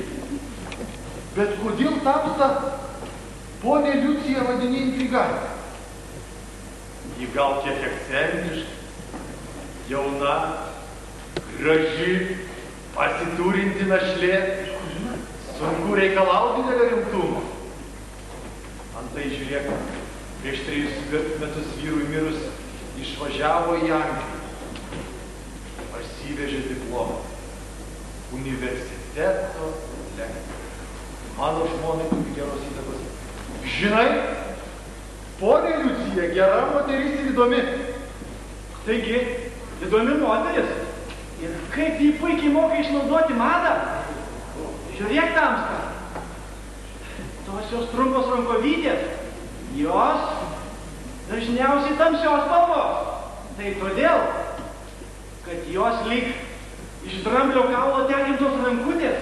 Bet kodėl tamsta ponė Liucija vadini intrigantė? Ji gal kiek ekscentriška, jauna, graži, pasiturinti našlė, sunku reikalauti didelio rimtumo. Antai žiūrėk, prieš 3 metus vyrui mirus išvažiavo į Angliją. Parsivežė diplomą. Universiteto lektorius. Mano žmonai turi geros įtakos. Žinai, ponė Liucija, gera moteris ir įdomi. Taigi, įdomi moteris. Ir kaip jį puikiai moka išnaudoti madą. Žiūrėk, tamsta. Tos jos trumpos rankovytės, jos dažniausiai tamsios spalvos. Tai todėl, kad jos lyg iš dramblio kaulo tekintos rankutės,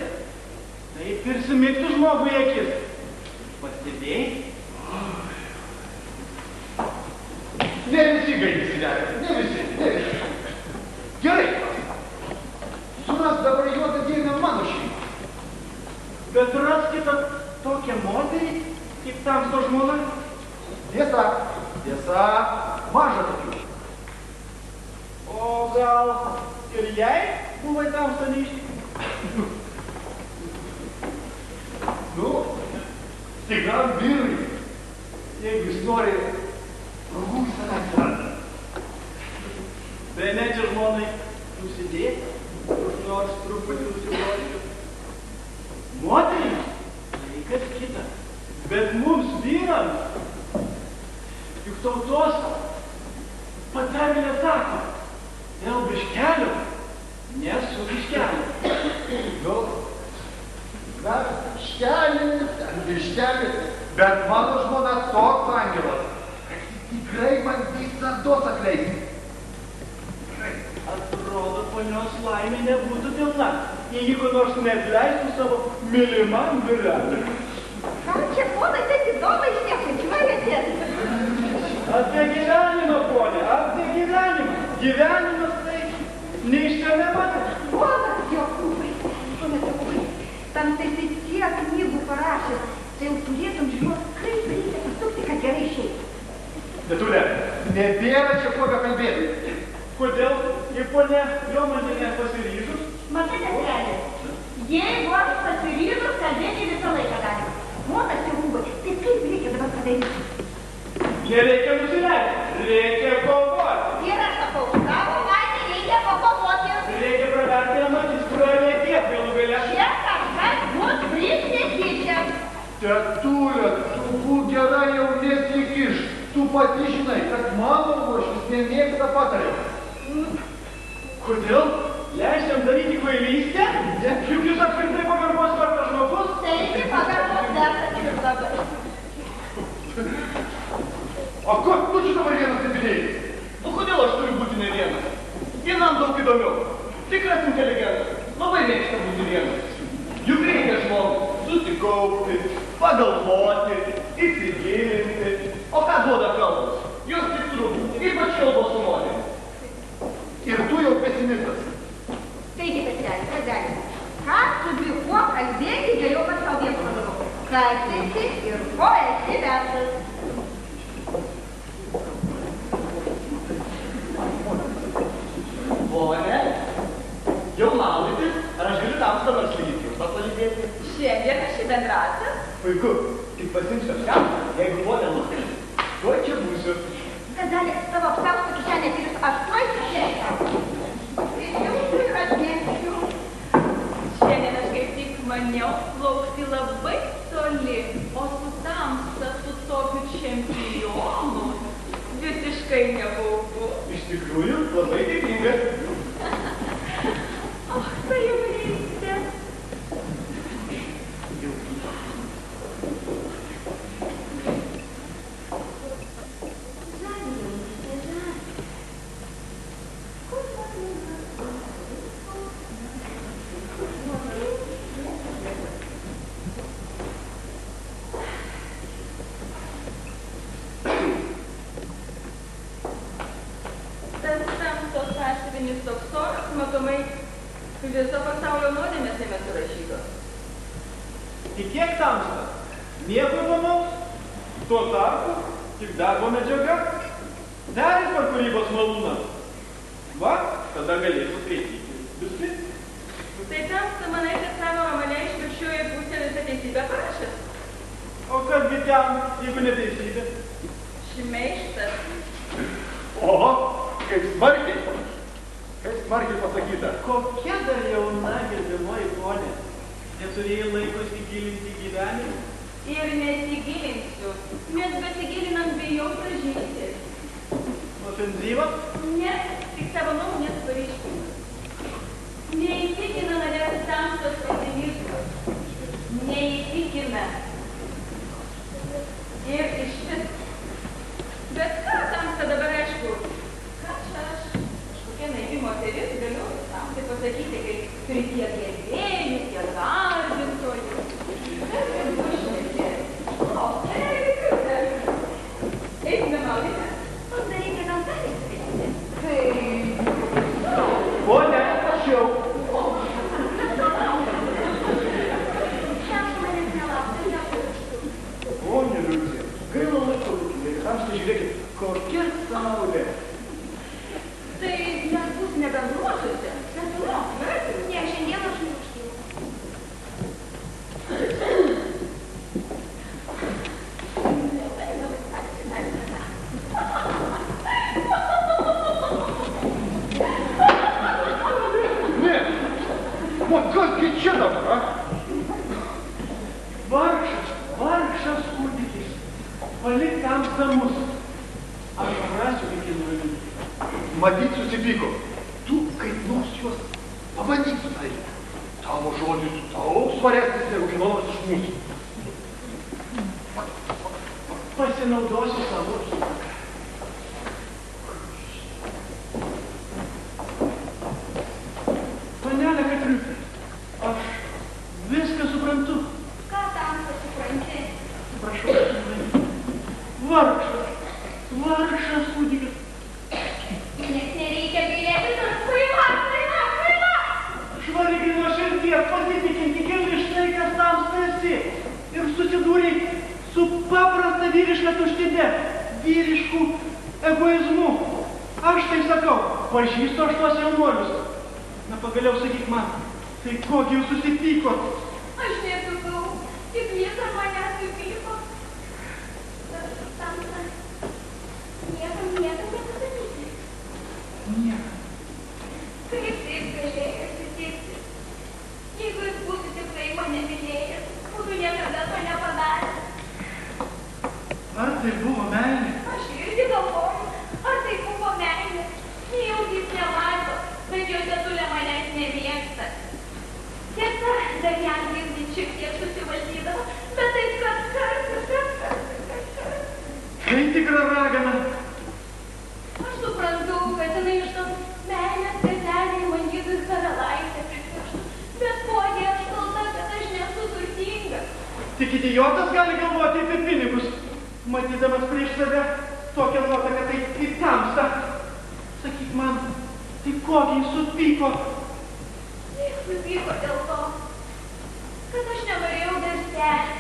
taip ir sumigtų žmogui akis. Pastebėjai? Ne visi gailisi vertinti, ne visi. Gerai. Suras dabar juos ateina mano šeimą. Bet raskite tokią moterį, kaip tamsto žmona. Tiesa, maža tokių. O gal ir jai buvai tamsto neištikti? Tikram vyrui, jeigu jis nori draugų į savęs randa. Bene čia žmonai nusidėti, kur nors truputį nusiruošti. Moterį Bet mums vyrams, juk tautos patarlė sako, dėl biškelio, nesu biškelio. Nu, dar biškelį, bet mano žmona toks angelas, kad jis tikrai man visados atleisti. Atrodo, ponios laimė nebūtų pilna, jei ji ko nors neatleistų savo mylimam vyreliui. Ką čia, ponai, taip įdomai šnekučiuojatės? Apie gyvenimą, ponė, apie gyvenimą. Gyvenimas tai neištremiamas. Ponas Jokūbai, ponas Jokūbai, tam tai tiek knygų parašęs, tai jau turėtum žinot, kaip reikia pasukti, kad gerai išeitų. Tetulė, nebėra čia ko bekalbėti. Kodėl, jei ponė Jomantienė pasiryžus? Matai, neselė, jeigu aš pasiryžus, kalbėti visą laiką galima. Ponas Jokūbai, tai kaip reikia dabar padaryti? Nereikia nusileisti, reikia kovoti. Ir aš sakau, savo laimė reikia pakovoti. Reikia praverti amatis, pralėkėt galų gale. Čia kažkas bus prisikeičia. Tetulė, tu būk gerai jau nesikiš. Tu pati žinai, kad mano uošvis nemėgsta patarimo. Kodėl? Leisiam daryti kvailystę? Juk jūs apskritai pagarbos vertas žmogus? Taigi pagarbos vertas ir labai. O ko tu čia dabar vienas nebidėjai? Nu kodėl aš turiu būti ne vienas? Vienam daug įdomiau. Tikras inteligentas. Labai mėgsta būti vienas. Juk reikia žmogų susikaupti, pagalvoti, įsigilinti. O ką duoda kalbos? Jos tik trūksta, ypač kalbos su moterimis. Ir tu jau pesimistas. Taigi, Petrelė, kas galima? Ką su kuo kalbėti, geriau pats savo vietą padarau. Kas esi ir ko esi vertas. Pone, jau maudytis, ar aš galiu tamstą nors lygiai papalydėti? Šiandien aš į bendrasią. Puiku, tik pasiimsiu apsiaustą, jeigu ponė luktelės. Tuoj čia būsiu. Kazalė, tavo apsiausto kišenė ir aš tuoj sušėsiu. Ir jau ir atmėsiu. Šiandien aš kaip tik maniau plaukti labai toli, o su tamsta, su tokiu čempionu visiškai nebaugu. Iš tikrųjų, labai dėkinga. Ach, tai jaunystė. Toks oras, matomai, viso pasaulio nuodėmės jame surašytos. Tikėk tamsta, nieko įdomaus, tuo tarpu tik darbo medžiaga. Deris per kūrybos malūną. Va, tada galėsiu skaityti visi. Tai tamsta, manai, kad savo romane išvirkščioje pusė visą teisybę parašęs. O kasgi ten, jeigu neteisybė? Šmeižtas. Oho, kaip smarkiai. Kaip smarkiai pasakyta. Kokia dar jauna gerbiamoji ponė? Neturėjai laiko įsigilinti gyvenimą? Ir nesigilinsiu, nes besigilinant bijau pražyti. Ofenzyvas? Ne, tik savo nuomonės pareiškimas. Neįtikina manęs tamstos optimizmas. Neįtikina. Ir iš vis. Bet ką tamsta dabar aišku? Ką čia aš? Kažkokia naivi moteris galiu tamstai pasakyti, kaip turi tiek gerbėjų, tiek garbintojų. Bet ir bušnekė. O, eikime maudyti. Padarykite gal gali skaityti. Tai... Pone, aš jau. Šiandien manęs nelaukti, Pone Liucija, gaila laiko lūkime. Tamsta, žiūrėkit, kokia saulė. Tai mes bus nebendruosiuose. ne, šiandien aš neužkylau. Ne, o kasgi čia dabar, a? Vargšas palik tamstą mus. Aš rasiu iki nuolimų. Matyt, susipyko. Tu kaip nors juos pabandyk sudaryti. Tavo žodis daug svaresnis negu kiekvienas iš mūsų. Pasinaudosiu savo akimirką. Panelė Katriukė, aš viską suprantu. Ką tamsta supranti? Prašau, vargšas kūdikis. Nes nereikia gailėtis, aš kvaila. Švargiai nuo širdies pasitikinti giliai štai, kas tamsta esi. Ir susidūrei su paprasta vyriška tuštine, vyrišku egoizmu. Aš tai sakau, pažįstu aš tuos jaunuolius. Na pagaliau sakyk man, tai kokį jūs susipykot? Aš nesupau, tik jis ar mane supyko. Tamsta, niekam nepasakysi. Niekam. Kaip taip galėjo atsitikti? Jeigu jis būtų tikrai mane mylėjęs, būtų niekada to nepadaręs. Ar tai buvo meilė? Aš irgi galvoju, ar tai buvo meilė. Nejaugi jis nemato, bet jo tetulė manęs nemėgsta. Tiesa, dar jam girdint šiek tiek susivaldydavo, bet tai kas kartas. Tai tikra ragana. Aš suprantu, kad jinai iš tos meilės specialiai man jėzus karalaitę pripirštų, bet kodėl aš kalta, kad aš nesu turtinga. Tik idiotas gali galvoti apie pinigus, matydamas prieš save tokią nuotaką, tai kaip tamsta. Sakyk man, tai kokį jis supyko? Jis supyko dėl to, kad aš nenorėjau dar stęsti.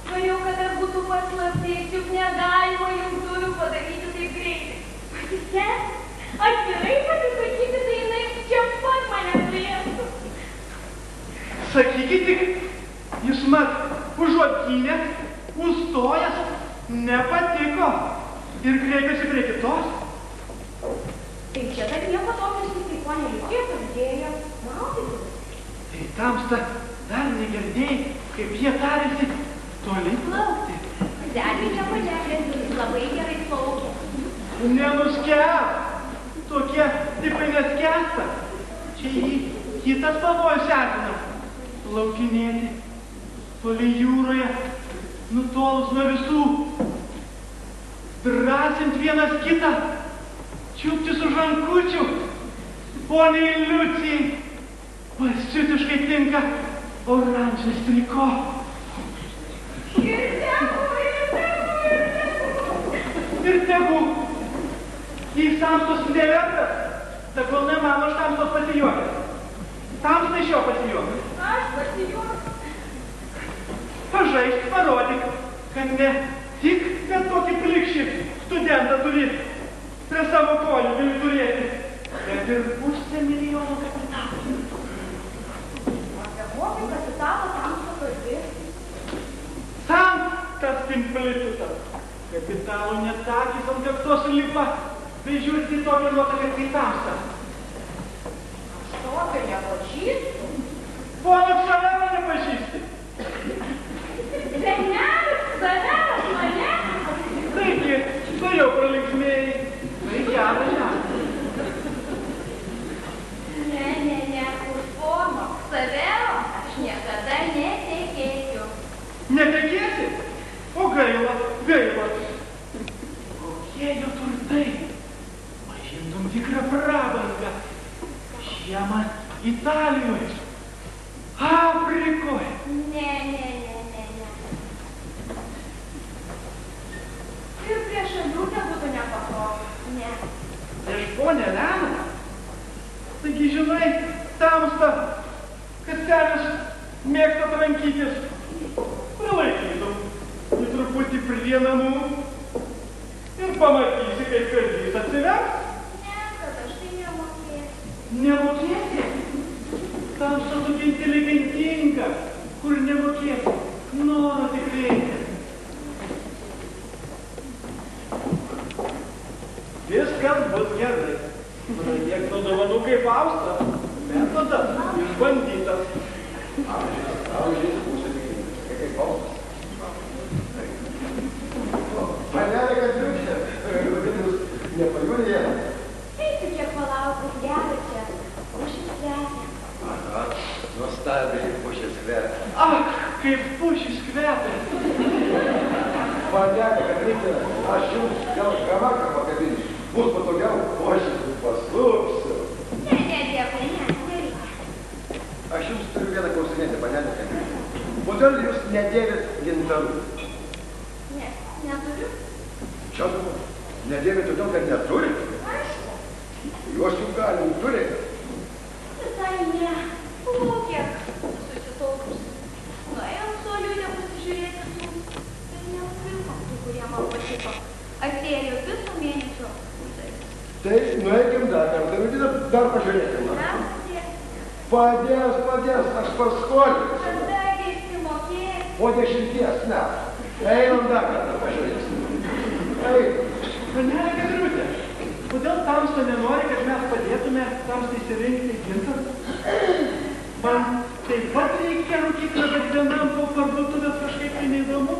Norėjau, kad dar būtų paslaptis, juk negalima jungtuvių padaryti taip greitai. Pasistęsti, atvirai pasisakyti, tai jinai čia pat mane turėtų. Sakykit tik, jis mat užuot gynė, užstojęs, nepatiko ir kreipėsi prie kitos. Tai čia dar nieko tokio susitiko nereikėtų, dėjo maudytis. Tai tamsta dar negirdėjai, kaip jie tarėsi toli plaukti. Zeliui nieko neklėsi, jis labai gerai plaukė. Nenuskęs, tokie tipai neskęsta. Čia jį kitas pavojus erzina. Plaukinėti toli jūroje, nutolus nuo visų, drąsint vienas kitą, čiuptis už rankučių. Poniai Liucijai pasiutiškai tinka oranžas triko. Ir tegu, jei tamstos nevertas, tegul ne mano aš tamstos pasijuokęs. Tamstai iš jo pasijuokęs. Aš pasijuokęs. Pažaisk, parodyk, kad ne tik kad tokį plikšį studentą turi prie savo kojų gali turėti, bet ir 500 000 kapitalų. Apie kokį kapitalą tamsta kalbi? Tam tas pimplitutas. Kapitalų netakys ant kaktos lipa, tai žiūrėti tokią nuotaką kaip tamsta. Aš tokio nepažįstu. Pono Ksaverą nepažįsti. Senelis, Ksaveras, mane? Taigi, tu jau pralinksmėjai. Tai gerą žemę. Ne, už pono Ksavero aš niekada netekėsiu. Netekėsi? O gaila. Kokie jo turtai? Pažintum tikrą prabangą. Žiemą Italijoje. Afrikoje. Ne. Ir prieš šaliukę būtų nepatogu. Ne. Prieš ponę Leną? Taigi žinai, tamsta, kad senis mėgsta trankytis. Prilaikytum į truputį prie namų ir pamatysi, kaip kardys atsivers. Ne, kad aš tai nemokėsiu. Nemokėsi? Tamsta tokia inteligentinga, kur nemokėsi. Noro tik reikia. Viskas bus gerai. Pradėk nuo dovanų kaip Austa. Metodas išbandytas. Amžiais būsiu tikintis, kaip Austas. Nepajūrė. Eisiu kiek palaukus, gera čia. Pušis kvepia. Aha, nuostabiai pušis kvepia. Ak, kaip pušis kvepia. Panelė, kad reikia, aš jums gal hamaką pakabinsiu. Bus patogiau, o aš jums paslupsiu. Ne, dėkui, nereikia. Aš jums turiu vieną klausimėlį, panelė. Kodėl jūs nedėvit gintarų? Ne, neturiu. Čia dabar. Nedėvit todėl, kad neturit? Aišku. Juos juk galim turėti. Visai ne. Buvau kiek susitaukus. Nuėjom suoliudę pasižiūrėti tų. Bet neužvilkom tų, kurie man patiko. Atėjo viso mėnesio. Tai nueikim dar kartą, dar pažiūrėkim. Padės, aš paskolinsiu. Kada išsimokėsi? Po 10 metų. Einam dar kartą pažiūrėsim. Einam. Panelė Gedriūtė, kodėl tamsta nenori, kad mes padėtume tamstai įsirinkti gintarą? Man taip pat reikia rūkyklę, bet vienam po parduotuvės kažkaip tai neįdomu.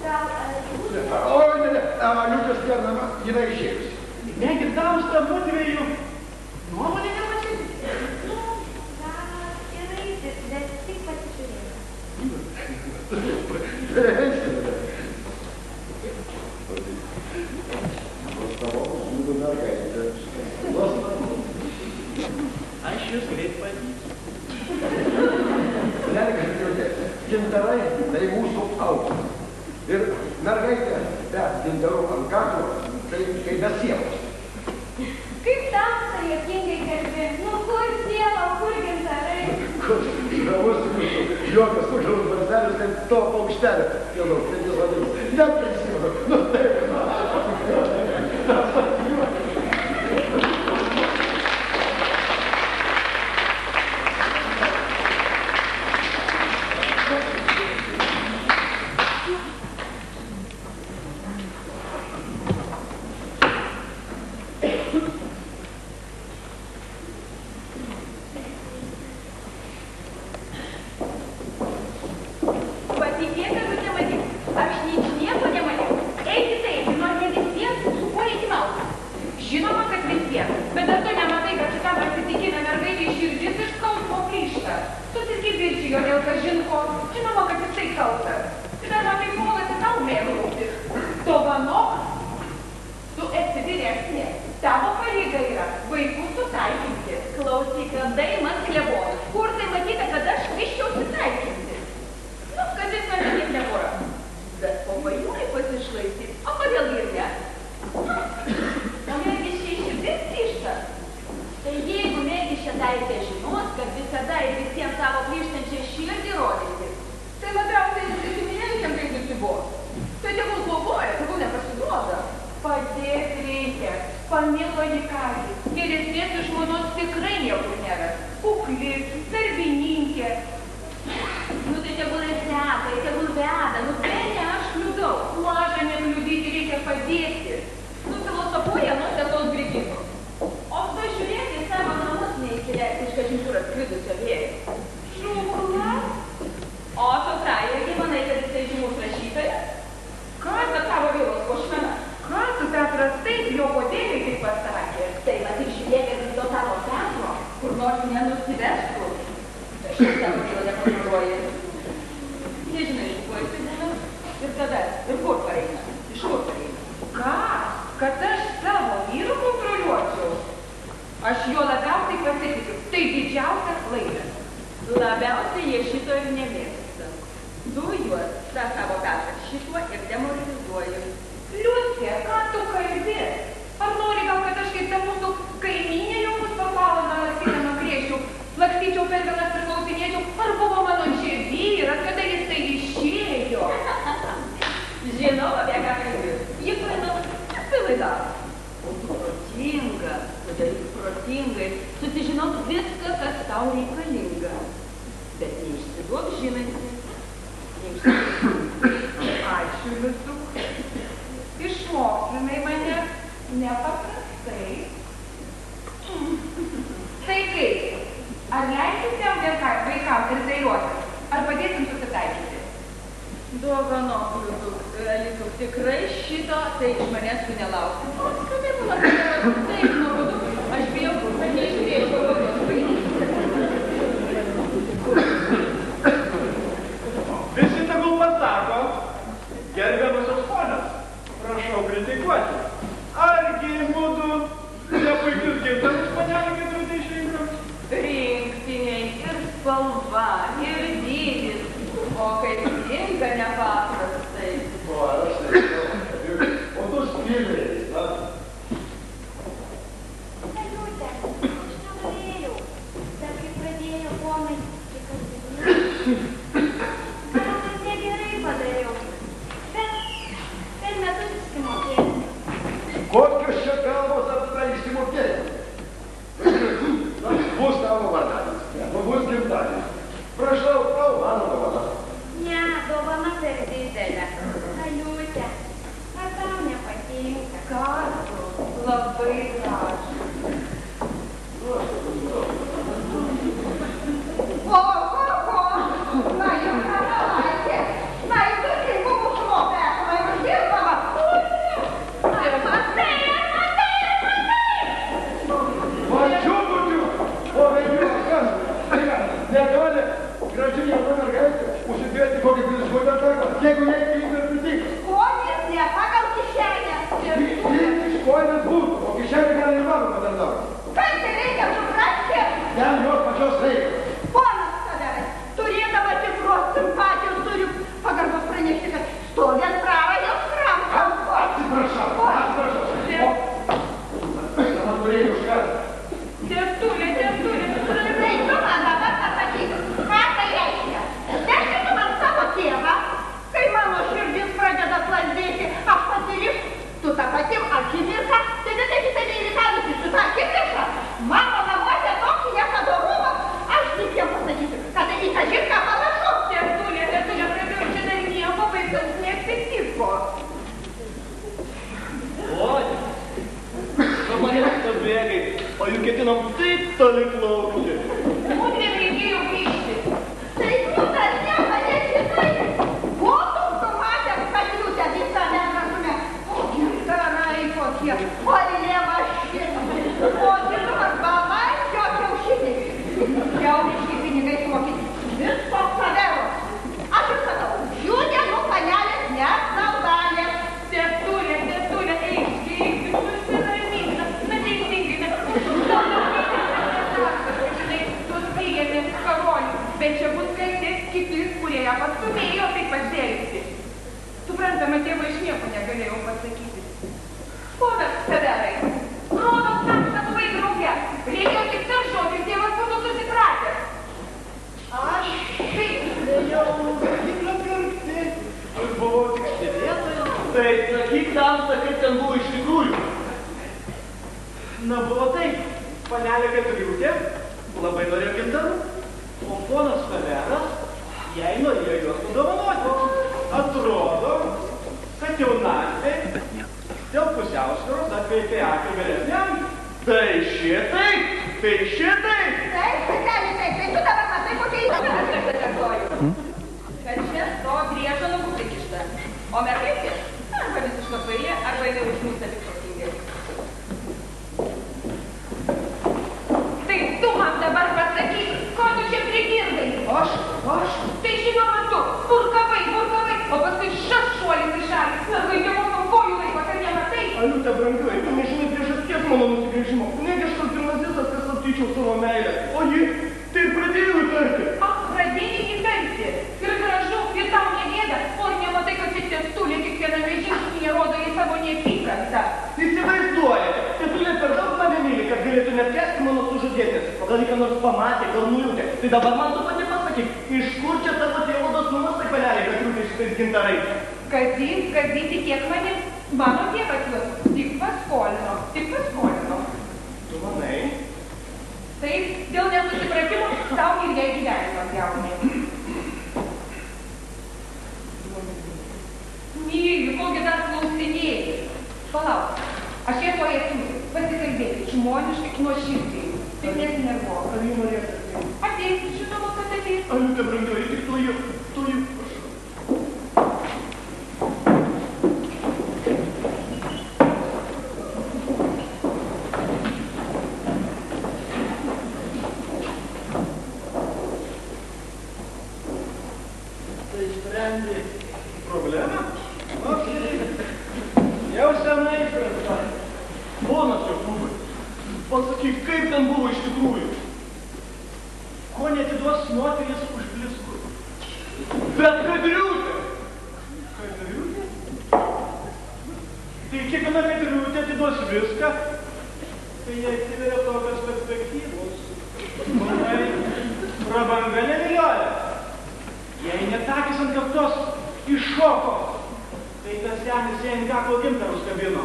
Gal Oi, ne, Liūdės Kernama, jinai išėjusi. Negi tamsta mudviejų nuomonė nematyti? gal ir eisit, bet tik pasižiūrėti. Aš jūs greit pavysiu. Gintarai tai mūsų aukas. Ir mergaitė be gintarų ant kaklo, tai kaip be sielos. Kaip tamsta juokingai kalbi? Nu kur siela, kur gintarai? Žavus jūsų juokas, užžavus barselis, kaip to paukštelio. Jau, kaip jis vadins. Neprisimenu. Nu taip. Dovanok, Aliuk, tikrai šito, tai iš manęs tu nelauk. Apskritai, mano tėvas, taip nuobodu, aš bijau, kad neišturėčiau kokios vaidinti. Visi tegul pasako, gerbiamosios ponios, prašau kritikuoti. Argi mudu nepuikius gintarus panelį keturtį išrinkom? Rinktiniai ir spalva, ir dydis, o kaip tinka nepaprastai. O, aš tai, o tu spilėjai, na? Aliute, aš nenorėjau, bet kai pradėjo ponai, tik kalbėti. Manau, kad negerai padariau, bet per metus išsimokėjau. Kokios čia kalbos apie išsimokėjimą? Na, bus tavo vardadienis, bus gimtadienis. Prašau, tau mano dovana. Ne, dovana per didelė. Aliute, ar tau nepatinka? Kartu, labai gražu. O, na jau karalaitė, na jau tokiai buvo šlopę, na jau dirbama. Mačiukučiu, o veidžiu, kas? Negali graži jauna mergaitė užsidėti kokį biliškuotą taką, jeigu jai tinka ir pritinka. Skonis ne pagal kišenę. Iš kojinės būtų, o kišenė gali ir varo patarnauti. Kas tai reikia suprasti? Ten jos pačios reikia. Ponas Kaverai, turėdama tikros simpatijos turiu pagarbos pranešti, kad stovės prarajos kramtą. Atsiprašau. Man turėjai už ką? Tėtulė. Tai tu man dabar pasakyk, ką tai reiškia? Deškitu man savo tėvą, kai mano širdis pradeda plazdėti, aš pasirišiu, tu tą pati akimirką, tai taip įsitavusi su tą akimirką, mano namuose tokį nekadorumą, aš visiems pasakysiu, kad tai į tą žirką panašu. Tėtulė, pradėjau čia dar nieko baisaus neatsitiko. Oi, su manęs pabėgai, o juk ketinam taip toli plaukti. Mudviem reikėjo grįžti. Tai tu dar nepadėsitai, būtum tu matęs, kad liūtė visą negražume, o gintarai kokie, o lėvašinai, o žinomas balandžio kiaušiniai. Kiauriški pinigai sumokyti, visko savero. Aš ir sakau, šių dienų panelės neapnaudalės. Tėtulė, eik, susiramink, na teisingai, žinai, tu spėjami karolių, bet čia bus kaltės kiti, kurie ją pastumėjo taip pasielgti. Suprantama, tėvo iš nieko negalėjau pasakyti. Ponas Kaverai, rodos tam, kad buvai drauge, reikėjo tik taršoti, tėvas būtų susipratęs. Aš jau stiklą pirkti, aš buvau tik stebėtojas. Tai sakyk tamsta, kaip ten buvo iš tikrųjų. Na, buvo taip, panelė Katriūtė labai norėjo gintarų, o ponas Kaveras jai norėjo juos nudovanoti. Atrodo, kad jaunatvė dėl pusiausvyros atkreipė akį vyresniam. Tai šitaip. Taip, tai tu dabar matai, kokia įdomi. Aš kartuoju, kad čia to griežo nagų prikišta, o mergaitė arba visiška kvailė, arba jinai užmūsta tik protingai. Tai tu man dabar pasakyk, ko tu čia prigirdai? Aš? Tai žinoma tu, purkavai, o paskui šas šuolis į šalį, mergaitė mūsų kojų laiko, kad nematai. Aliute, brangioji, tu nežinai priežasties mano nusigręžimo. Negi aš tas gimnazistas, kas aptyčiau savo meilę, o ji tai pradėjo įtarti. Pradėjai įtarti. Ir gražu, ir tau negėda, o nematai, kad čia Tėtulė kiekviename žingsnyje rodo į savo neapykantą. Įsivaizduojate, Tėtulė per daug mane myli, kad galėtų neapkęsti mano sužadėtės. O gal jį ką nors pamatė, gal nujautė. Tai dabar man tu pati pasakyk, iš kur čia tavo tėvo dosnumas tai panelė Katriūtė šitais gintarais? Kazy, tikėk manim, mano tėvas juos tik paskolino. Tu manai? Taip, dėl nesusipratimo tau ir jai gyvenimą pjaunė. Myliu, kogi dar klausinėjai. Palauk, aš ją tuoj atsiųsiu, pasikalbėti, žmoniškai, nuoširdžiai. Tik nesinervuok. Ar jį norėtų? Ateis, žinoma, kad ateis. Aliute, brangioji, tik tu jų, prašau. Pasakyk, kaip ten buvo iš tikrųjų? Ko netiduos moteris už blizgų? Bet Kadriūtė! Kadriūtė? Tai kiekviena Kadriūtė atiduos viską, tai jie atsiveria tokios perspektyvos. Manai, prabanga nevilioja. Jei netakis ant kaktos iššoko, tai tas senis jai ant kaklo gintarus kabino.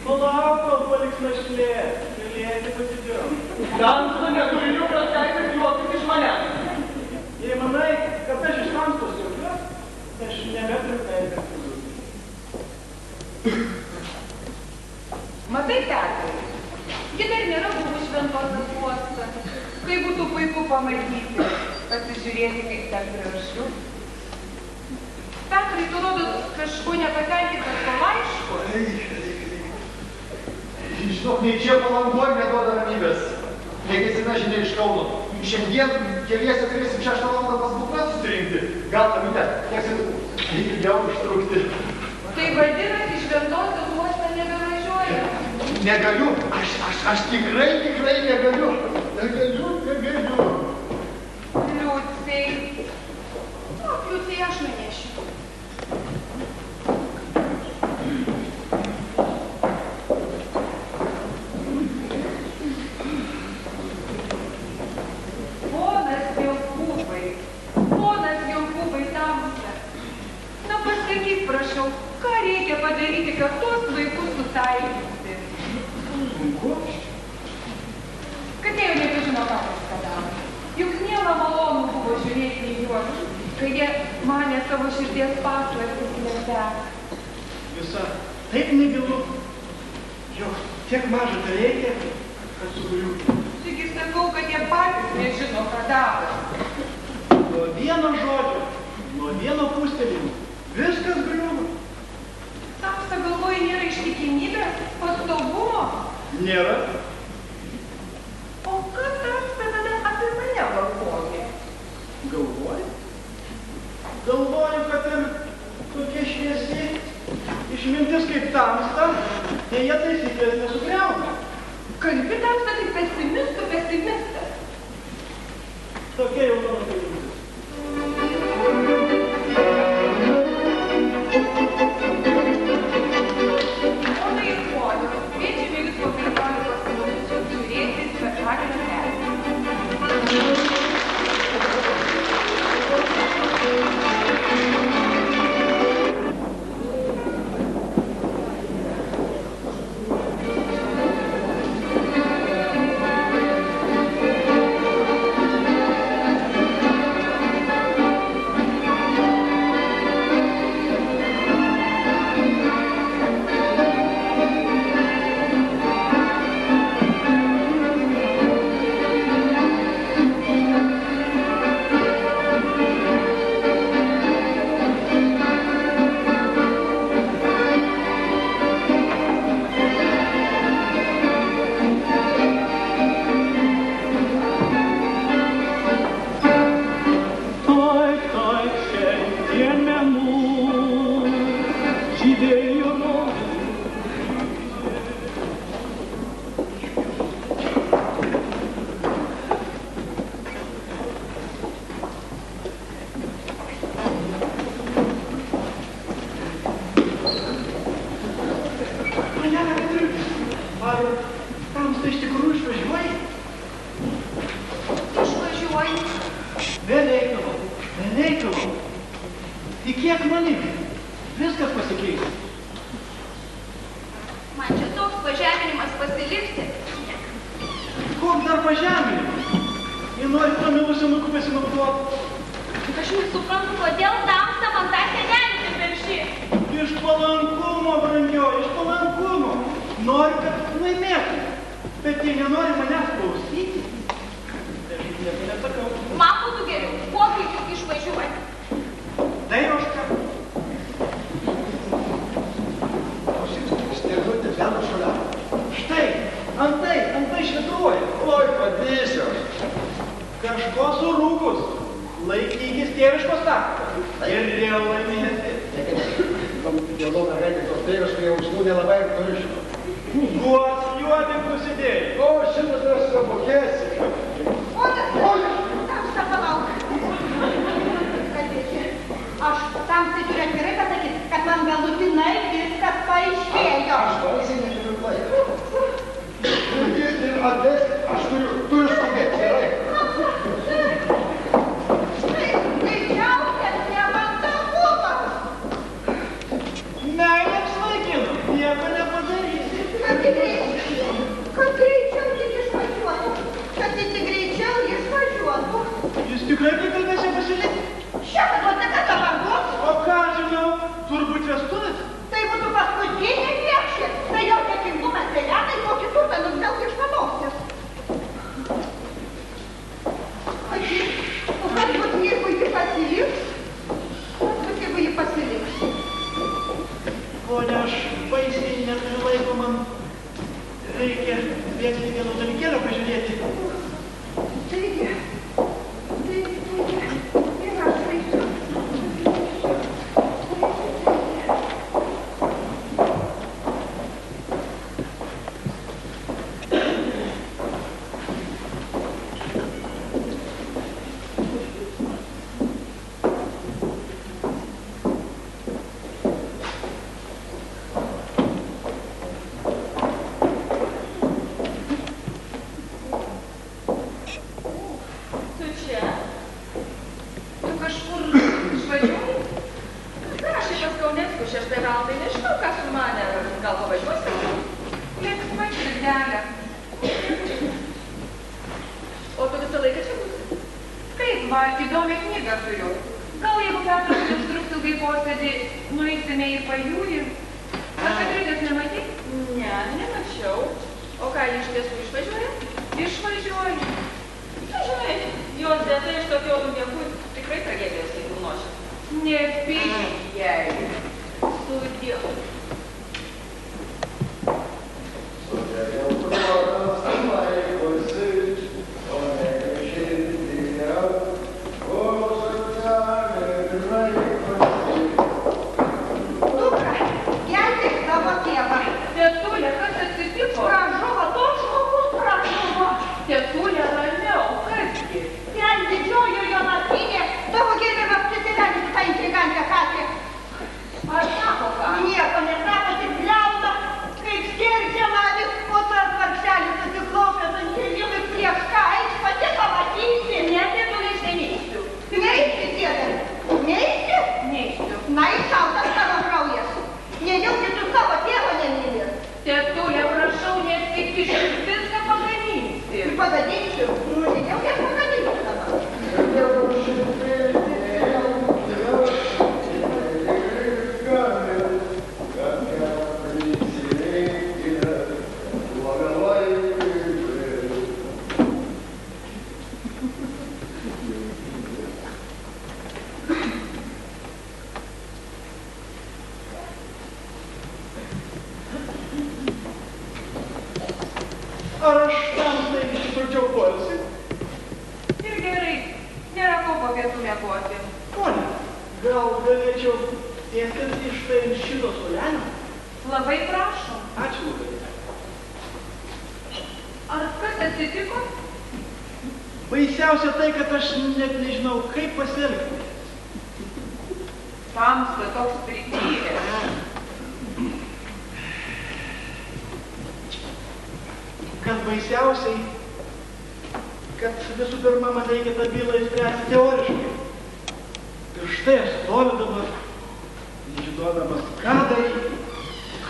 Palauk, kol paliks našlė, galėti pasidirb. Tamsta neturi jokios teisės juoktis iš manęs. Jei manai, kad aš iš Tamstos juokiuos, aš nebeturiu teisės. Matai, Petrai, ji dar nėra buvus šventosios uoste. Kaip būtų puiku pamatyti, pasižiūrėti, kaip ten gražu. Petrai, tu rodos kažko nepatenkintas po laišku. Žinok, nei čia Palangoj neduoda ramybės. Negesina žinia iš Kauno. Šiandien keliese turėsim 6 valandą pas Buklas susirinkti. Gal tamite, teks ilgiau užtrukti. Tai vadinasi, šventosios uostą nebevažiuoja. Negaliu, aš tikrai negaliu. Negaliu. Liuciai. O, Liuciai, aš nunešiu. Ponas Jokūbai Tamsta. Na, pasakyk, prašau, ką reikia padaryti, kad tuos vaikus sutaikyti? Kad jie jau nebežino, ką viską daro. Juk miela malonu buvo žiūrėti į juos, kai jie manė savo širdies paslaptis slėpę. Visa taip negilu, jog tiek maža tai reikia, kad sugriūtų. Taigi sakau, kad jie patys nežino, ką daro. Nuo vieno žodžio, nuo vieno pūstelimo, viskas griūva. Tamsta galvoje nėra ištikimybės, pastovumo. Nėra. O ką Tamsta tada apie mane galvoja? Galvoju? Galvoju, kad ir tokie šviesi išmintis kaip Tamsta, tai jie taisyklės nesugriauna. Kalbi Tamsta kaip pesimistas. Tokia jau mano galimybė. Ponai ir ponios, kviečiame jūs po 15 minučių žiūrėti spektaklio tęsinį. Tikėk manim, viskas pasikeis. Man čia toks pažeminimas pasilikti. Koks dar pažeminimas? Jei nori to milusinuku pasinaudoti. Tik aš nesuprantu, kodėl Tamsta man tą senelį priperši. Iš palankumo, brangioji, iš palankumo. Noriu, kad laimėtų. Bet jei nenori manęs klausyti, tai aš nieko nesakau. Man būtų geriau, kuo kaip tik išvažiuoti. Dairoška. Stirnutė, vieno šalia. Štai, antai švitruoja. Oi, padėsiu. Kažko surūkus. Laikykis tėviškos taktą. Ir vėl laimėsi. Dėl mergaitė tos tėviškai jausmų nelabai ir turiu. Guos juodai nusidėjai. O, Atleiskit, aš turiu skubėti, gerai? Didžiausias nemandagumas. Meilė apsvaigino, nieko nepadarysi. Kad greičiau tik išvažiuotų. Kad tik greičiau išvažiuotų. Jūs tikrai prikalbėsi pasilikti? Šiandien duota, kad pavargos. O ką žinau, turbūt vestuvės? Tai būtų paskutinė niekšė. Tai jo dėkingumas dėlėtai, kokį turtą nusmelk iš panosės. O kas bus, jeigu ji pasiliks? Kas bus, jeigu ji pasiliks? Ponia, aš baisiai neturiu laiko, man reikia bėgti vieno dalykėlio pažiūrėti. Taigi, ir aš eisiu. Tu čia? Tu kažkur išvažiuoji? Ką aš pas Kaunecku 6 valandai, nežinau, ką su mane. Gal pavažiuosi? Linksma širdelė. O tu visą laiką čia būsi? Taip, va, įdomią knygą turiu. Gal jeigu Petras užtruks ilgai posėdį, nueisime į pajūrį? Ar Katritės nematei? Ne, nemačiau. O ką, ji iš tiesų išvažiuoja? Išvažiuoja. Tu žinai, jos dėta iš tokio niekų tikrai tragedijos jeigu nuošia. Nepyk jai. Sudėl. Dukra, gelbėk savo tėvą. Tetulė, kas atsitiko? Pražuvo, toks žmogus pražuvo. Tetulė, ramiau, kasgi? Ten didžiojoje naktinė tavo gerbiamas prisivedęs tą intrigantę katę. Ar sako ką? Nieko nesako, tik bliauna, kaip skerdžiama avis, o tas vargšelis atsiklaupęs ant kelių ir prieš ką, eik pati pamatysi. Ne, tetulė, aš neįsiu. Neįsi, tėve, neįsi? Neįsiu. Na, iššautas tavo kraujas. Nejaugi tu savo tėvo nemyli. Tetulė, prašau, nesikišk, viską pagaminsi. Ir padarysiu, nejaugi aš padarysiu dabar. Ar aš tam tai išpradžiau poilsį? Ir gerai, nėra ko po pietų miegoti. Ponia, gal galėčiau tiesias iš tai šito suolelio? Labai prašom. Ačiū labai. Ar kas atsitiko? Baisiausia tai, kad aš net nežinau, kaip pasielgti. Tamsta toks prityręs. Kas baisiausiai, kad visų pirma man reikia tą bylą išspręsti teoriškai. Ir štai aš stoviu dabar, nežinodamas, ką daryti,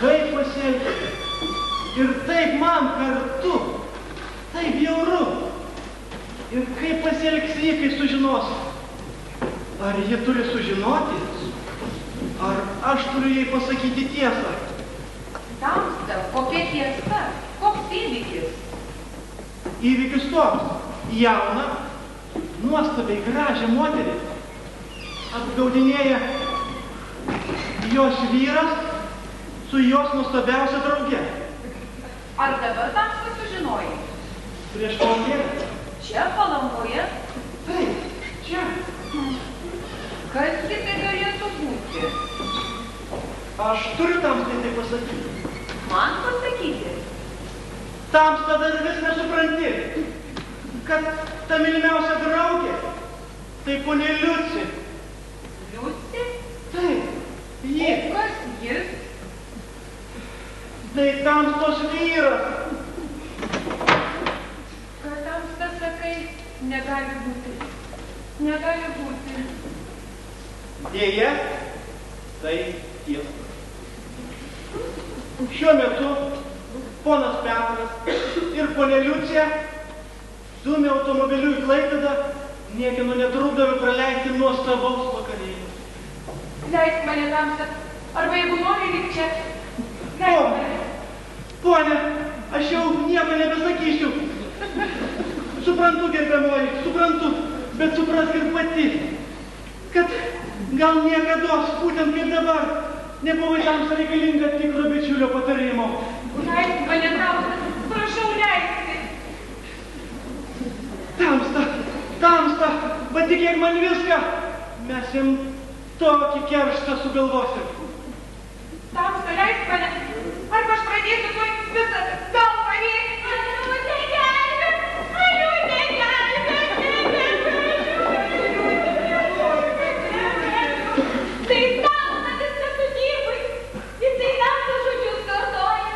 kaip pasielgti. Ir taip man kartu, taip bjauru. Ir kaip pasielgsi ji, kai sužinos. Ar ji turi sužinoti, ar aš turiu jai pasakyti tiesą. Tamsta, kokia tiesa? Koks įvykis? Įvykis toks. Jauna, nuostabiai gražią moterį apgaudinėja jos vyras su jos nuostabiausia drauge. Ar dabar Tamsta sužinojai? Prieš valandėlę. Čia Palangoje? Taip, čia. Kasgi tai galėtų būti? Aš turiu Tamstai tai pasakyti. Man pasakyti? Tamsta dar vis nesupranti, kad ta mylimiausia draugė, tai ponė Liuci. Liuci? Taip, ji. O kas jis? Tai Tamstos vyras. Negali būti. Negali būti. Dėja, tai tiesa. Šiuo metu ponas Petras ir ponė Liucija stūmė automobiliu į Klaipėdą, niekieno netrukdami praleisti nuostabaus vakarėlio. Leisk mane tamsą, arba jeigu nori lik čia. Leisk mane. Pone, aš jau nieko nebesakysiu. Suprantu, gerbiamoji, suprantu, bet suprask ir pati, kad gal niekados, būtent kaip dabar, nebuvo tamsa reikalinga tikro bičiulio patarimo. Leisk mane tamsą, prašau leisti. Tamsta, patikėk man viską, mes jam tokį kerštą sugalvosim. Tamsta, leisk mane, arba aš pradėsiu tuoj visą, gal pavyks. Tai tamsta viskas sudybai, jisai tamsta žodžius kartoja,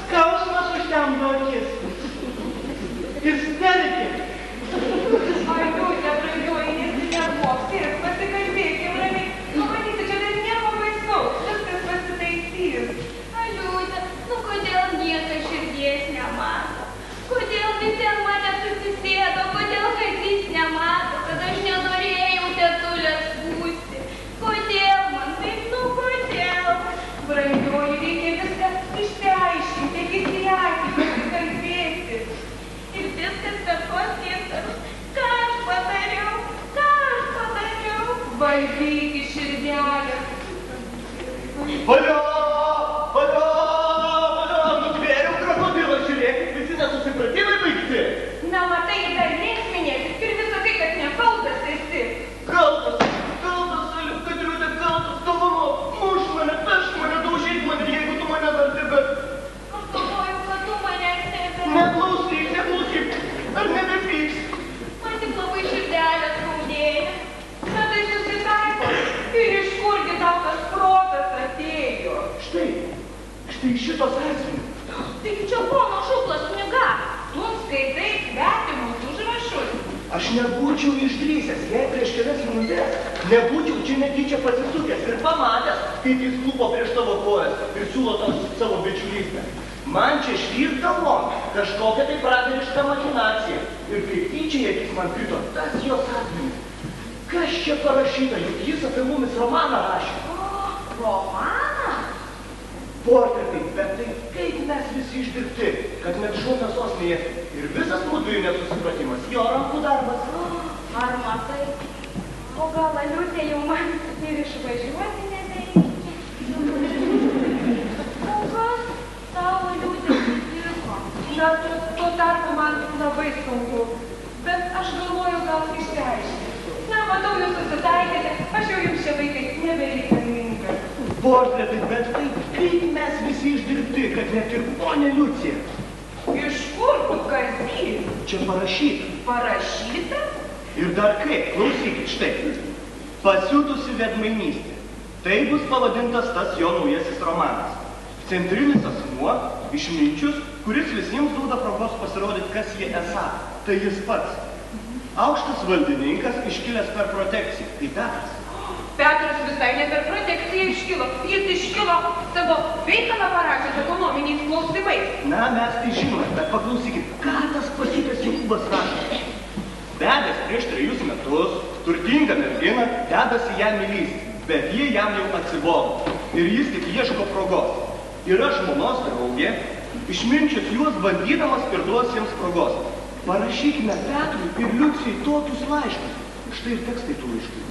Skausmas užtemdo akis. Ir sterkė. Aliutė, brangioji, nesinervuok, sirk, pasikalbėkim ramiai. Pamatysi, čia dar nieko baisaus, viskas pasitaisys. Aliutė, nu kodėl niekas širdies nemato? Kodėl visi ant mane susisėdo? Kodėl kazys nemato, kad aš nenorėjau tetulės pūsti? Kodėl man taip, nu kodėl? Brangioji, reikia viską išsiaiškinti, įsiaiškinti, pasikalbėti. Ir viskas per tuos gintarus. Ką aš padariau? Ką aš padariau? Valdykį širdelę. Valio! Nutvėriau krokodilą, žiūrėk, visi nesusipratimai baigti. Na, matai, dar linksminėsi ir vis sakai, kad nekaltas esi. Kaltas, Katriūtė, kaltas, tavo muš mane, pešk mane, daužyk mane, jeigu tu mane dar tebe. Aš galvoju, kad tu manęs Neklausyk, ar nebepyks? Man tik labai širdelę skaudėjo. Na, tai susitaiko. Ir iš kurgi tau tas protas atėjo? Štai šitos asmenys. Taigi čia pono Šuklas knyga. Tu skaitai svetimus užrašus. Aš nebūčiau išdrįsęs, jei prieš kelias minutės nebūčiau čia netyčia pasisukęs ir pamatęs, kaip jis klupo prieš tavo kojas ir siūlo tau savo bičiulystę. Man čia švyrdavo kažkokia tai pragariška machinacija. Ir kaip tyčia jis man krito, tas jos asmenys. Kas čia parašyta, juk jis apie mumis romaną rašė. Romaną? Portretai, bet tai kaip mes visi išdirbti, kad net šuo sosnėje ir visas mūdųjų nesusipratimas, jo rankų darbas. Ar matai? O gal Aliutė jau man ir išvažiuoti nebereikia? O kas tau Aliutė atsitiko? Na, tuo tarpu man labai sunku. Bet aš galvoju, gal išsiaiškinti. Na, matau, jūs susitaikėte, aš jau jums čia vaikai nebereikalinga. Portretai, bet tai kaip mes visi išdirbti, kad net ir ponė Liucija. Iš kur tu Kazį? Čia parašyta. Parašyta? Ir dar kaip, klausykit, štai. Pasiutusi vedmainystė. Tai bus pavadintas tas jo naujasis romanas. Centrinis asmuo, išminčius, kuris visiems duoda progos pasirodyti, kas jie esą. Tai jis pats. Aukštas valdininkas iškilęs per protekciją. Tai Petras. Petras visai ne per protekciją iškilo. Jis iškilo savo veikalą parašęs ekonominiais klausimais. Na, mes tai žinome, bet paklausykit, ką tas pasiutęs Jokūbas rašo. Vedęs prieš 3 metus, turtinga mergina, dedasi ją mylys, bet jie jam jau atsibodo. Ir jis tik ieško progos. Yra žmonos draugė, išminčius juos bandydamas ir duos jiems progos. Parašykime Petrui ir Liucijai tokius laiškus. Štai ir tekstai tų laiškų.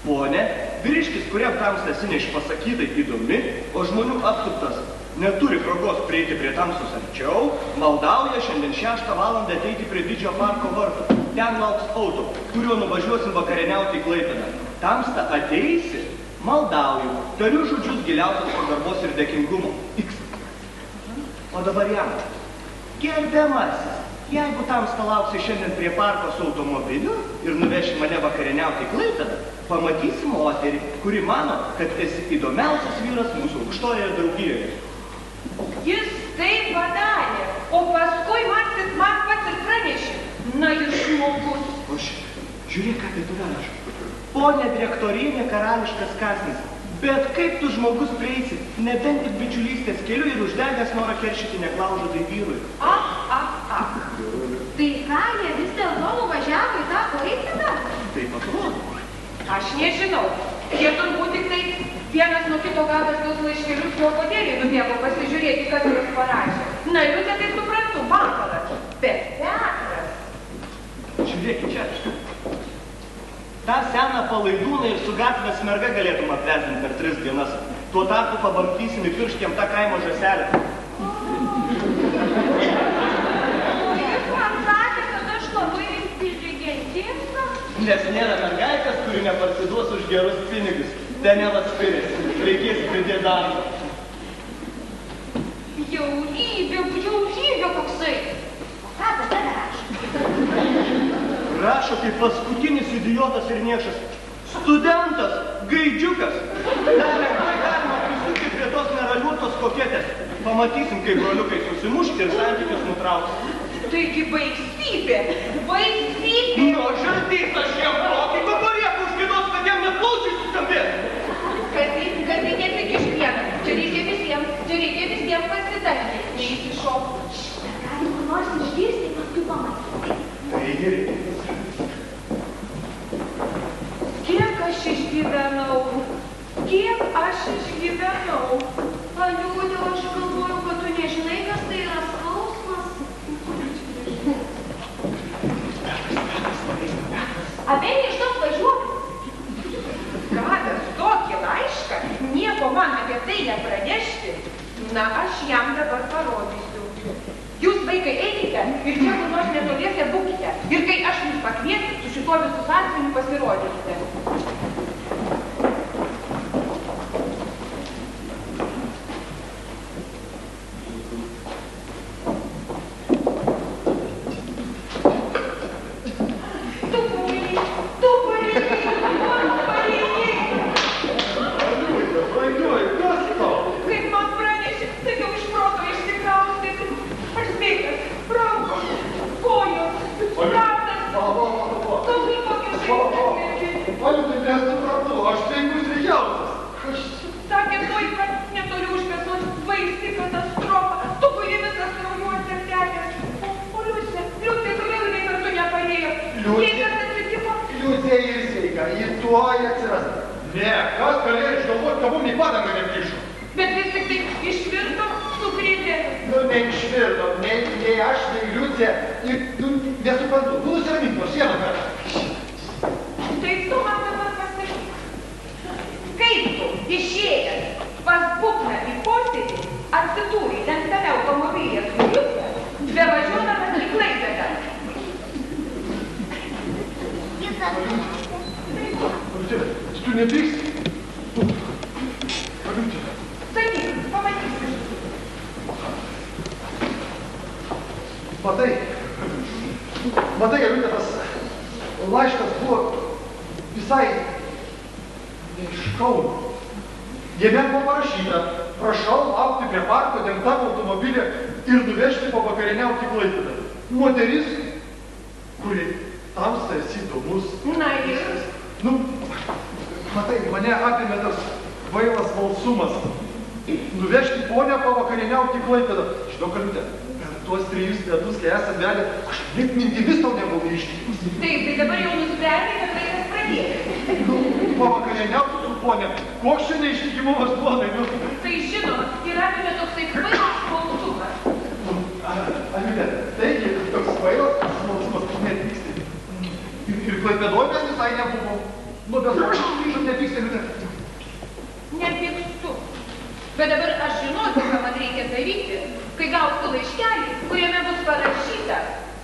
Pone, vyriškis, kuriam tamsta esi neišpasakytai įdomi, o žmonių apsuptas neturi progos prieiti prie tamsos arčiau, maldauja šiandien 6 valandą ateiti prie didžio parko vartų. Ten lauks auto, kuriuo nuvažiuosim vakarieniauti į Klaipėdą. Tamsta ateisi, maldauju, tariu žodžius giliausios pagarbos ir dėkingumo. X. O dabar jam. Gerbiamasis, jeigu tamsta lauksi šiandien prie parko su automobiliu ir nuveši mane vakarieniauti į Klaipėdą, pamatysi moterį, kuri mano, kad esi įdomiausias vyras mūsų aukštojoje draugijoje. Jis o paskui man pats ir pranešė. Na ir žmogus. O žiūrėk, ką tai tu rašo. Pone direktorienė karališkas kąsnis, bet kaip tu žmogus prieisi, nebent tik bičiulystės keliu ir uždegęs norą keršyti neklaužadai vyrui. Tai ką, jie vis dėlto nuvažiavo į tą Klaipėdą? Taip atrodo. Aš nežinau. Jie turbūt tik tai vienas nuo kito gavęs tos laiškelius jo kodėlį nubėgo pasižiūrėti, kas juos parašė. Na, Liutė, tai suprantu, bakalas. Bet Petras. Žiūrėk čia. tą seną palaidūną ir su gatvės merga galėtum apvesdinti per 3 dienas. Tuo tarpu pabankysim į pirštėm tą kaimo žąselę. Jis man sakė, kad aš labai inteligentinga. Nes nėra mergaitės, kuri neparsiduos už gerus pinigus. Ten nelatspiris. Reikės pridėti darbą. Jaunybė koksai. O ką apie tave rašo? Rašo kaip paskutinis idiotas ir niekšas. Studentas, gaidžiukas. Dar lengvai galima prisukti prie tos neraliuotos koketės. Pamatysim, kaip broliukai susimušti ir santykius nutrauks. Taigi baisybė. Baisybė. Nu, žardys aš jam tokį paparėkų už kitos, kad jam net plaučiai suskambėtų. Kad tai ne tik iš vieno. Čia reikia visiems pasidaryti. Neįsišok. Gali kur nors išgirsti, paskui pamatyti. Taigi reikia. Kiek aš išgyvenau? Aliūdė, aš galvoju, kad tu nežinai, kas tai yra skausmas. Abenė, iš tos važiuok. Gavęs tokį laišką, nieko man apie tai nepranešti. Na, aš jam dabar parodysiu. Jūs, vaikai, eikite ir čia kur nors netoliese būkite. Ir kai aš jums pakviesiu, su šituo visu sąsiuviniu pasirodysite. Matai, Aliūtė, tas laiškas buvo visai iš Kauno. Jame buvo parašyta, prašau laukti prie parko dengtam automobilį ir nuvežti pavakarieniauti į Klaipėdą. Moteris, kuri tamsta esi įdomus. Na ir? Nu, matai, mane apėmė tas kvailas smalsumas. Nuvežti ponę pavakarieniauti į Klaipėdą. Žinau, Aliūtė, tuos 3 metus, kai esat vedę, aš net mintimis tau nebuvau iškytus. Taip, tai dabar jau nusprendė, kad laikas pradėti. Nu, pavakarieniauti su ponė. Koks čia neištikimumas duonai? Tai žinoma, yra apie toksai kvailas smalsumas. Aliūtė, taigi, toks kvailas smalsumas netvyksti. Ir Klaipėdoj mes visai nebuvom. Nu, bet aš grįžom netvyksti, Aliūtė. Nepykstu. Bet dabar aš žinosiu, ką man reikia daryti, kai gausiu laiškelį, kuriame bus parašyta,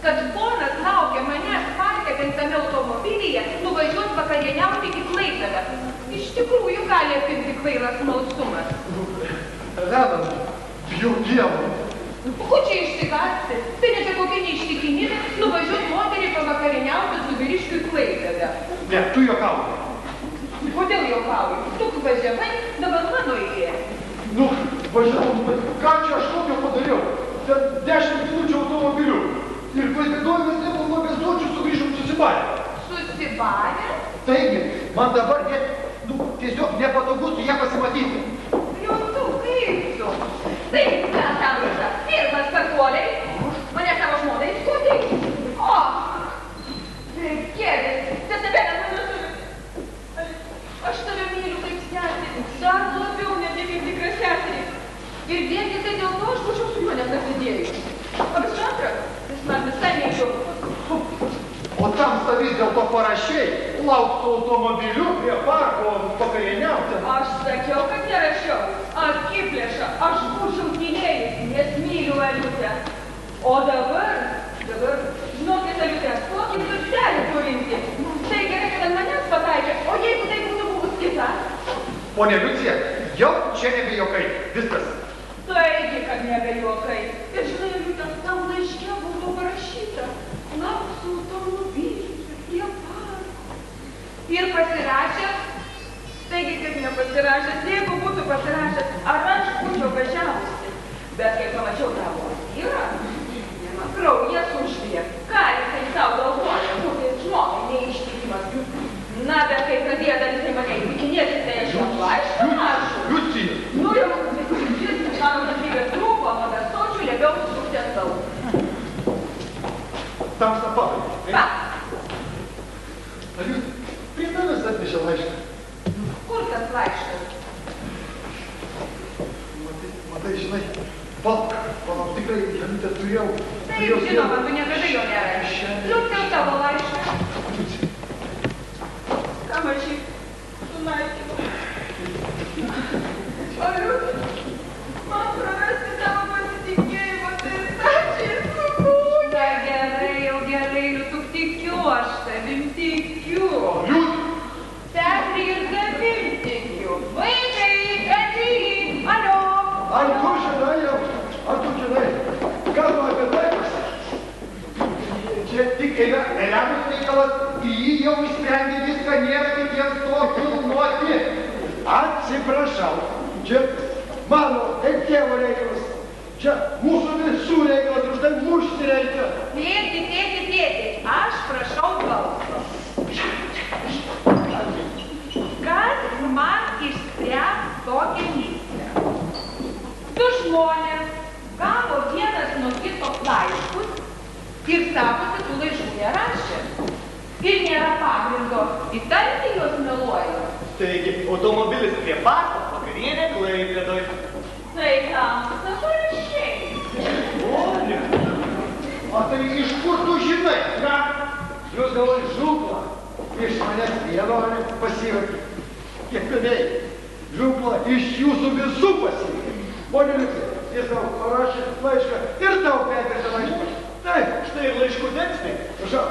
kad ponas laukia manęs parke dengtame automobilyje, nuvažiuos vakarieniauti iki Klaipėdą. Iš tikrųjų gali apimti kvailas smalsumas. Elena, bijau Dievo. Ko čia išsigąsti? Tai ne čia kokia neištikimybė nuvažiuos moterį pavakarieniauti su vyriškiu į Klaipėdą. Ne, tu juokauji. Kodėl juokauji? Tu važiavai, dabar mano eilė. Nu, važiavau, bet ką čia aš tokio padariau? ten 10 minučių automobiliu. Ir Klaipėdoj mes nebom nuo Bezdončių sugrįžom susibarę. Susibarę? Taigi, man dabar tiesiog nepatogu su ją pasimatyti. Jau tu, kaip tu? Taip, mes Andruša, pirmas startuoliai. Mane savo žmonai skutei. O, taip, kėdės, Cecebėlė mane turi. Aš tave myliu kaip seserį, dar labiau negi kaip tikrą seserį. Ir vien tik tai dėl to aš būčiau su juo neprasidėjus. O visų antra, jis man visai neįdomu. O tamsta vis dėlto parašiai, lauktų automobiliu prie parko vakarieniauti. Aš sakiau, kad nerašiau. Akiplėša, aš būčiau tylėjus, nes myliu Aliutę. O dabar, žinokit, Aliutė, kokį turtelį turinti. Tai gerai, kad ant manęs pataikė, o jeigu tai būtų buvus kita? Pone Liucija, jau čia nebe juokai, viskas. Taigi, kad nebe juokai. Ir žinai, Aliutė, tam laiške buvo parašyta. Lauksiu automobilį prie parko. Ir pasirašęs, taigi kaip nepasirašęs, jeigu būtų pasirašęs, ar aš būčiau važiavusi. Bet kai pamačiau tavo vyrą, kraujas užbėg. Ką jisai savo galvoja, būti žmogui neištikimas. Na, bet kai pradėjo daryti mane įtikinėti, tai aš jau laišką rašau. Liucija! Nu jau viskas, mano kantrybės trūko, nuo Bezdončių liepiau susukti atgal. Tamsta pabaigai. Ką? Aliutė, prie tavęs atnešė laišką. Kur tas laiškas? Matai, žinai, palauk, tikrai, Aliutė, turėjau... Taip, žinoma, tu niekada jo nerai. Liuksiau tavo laišką. Ką mažy, sunaikinau. Aliutė, man prarasti tavo pasitikėjimą, tai stačiai sukūnė. Na gerai, jau gerai, tu tikiu, aš tavim tikiu. Aliutė! Petri ir tavim tikiu. Vaikai, Petri, alio. Ar tu žinai jau? Ar tu žinai? Ką tu apie tai pasakė? Čia tik Elenos reikalas, jį jau išsprendė viską, nėra kitiems to filmuoti. Atsiprašau. Čia mano, kaip tėvo reikalas. Čia mūsų visų reikalas, už tai mušti reikia. Tėti, aš prašau balso. Kas man išspręs tokią misiją? Du žmonės gavo vienas nuo kito laiškus ir sakosi, tų laiškų nerašė. Ir nėra pagrindo įtarti juos meluoja. Taigi, automobilis prie parko, vakarienė Klaipėdoj. Tai kam tu parašei? Onė, O tai iš kur tu žinai? Na, jūs galvoj žūklą. Iš manęs vieno pasivakė. Kiekvienai žūklą iš jūsų visų pasivakė. Pone Liucija, jis tau parašė laišką ir tau perkėtė laišką. Taip, štai ir laiškų tekstai. prašau.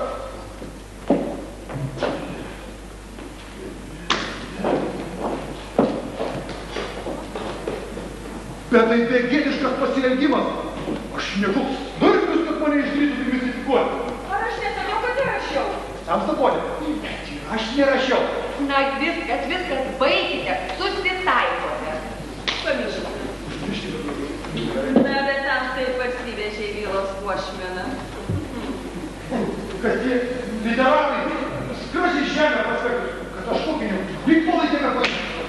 Bet tai begėdiškas pasielgimas. Aš nekoks durnius, kad mane išdrįstų mistifikuoti. Ar aš nesakiau, kad rašiau? Tamsta, ponė, bet ir aš nerašiau. Na viskas, baigite, susitaikote. Pamiršau. Na, bet tam taip parsivežė vyros puošmeną. Kad tie liberalai skrosi žemę pasakai, kad aš kokiniu, lyg palaikėme pasakai.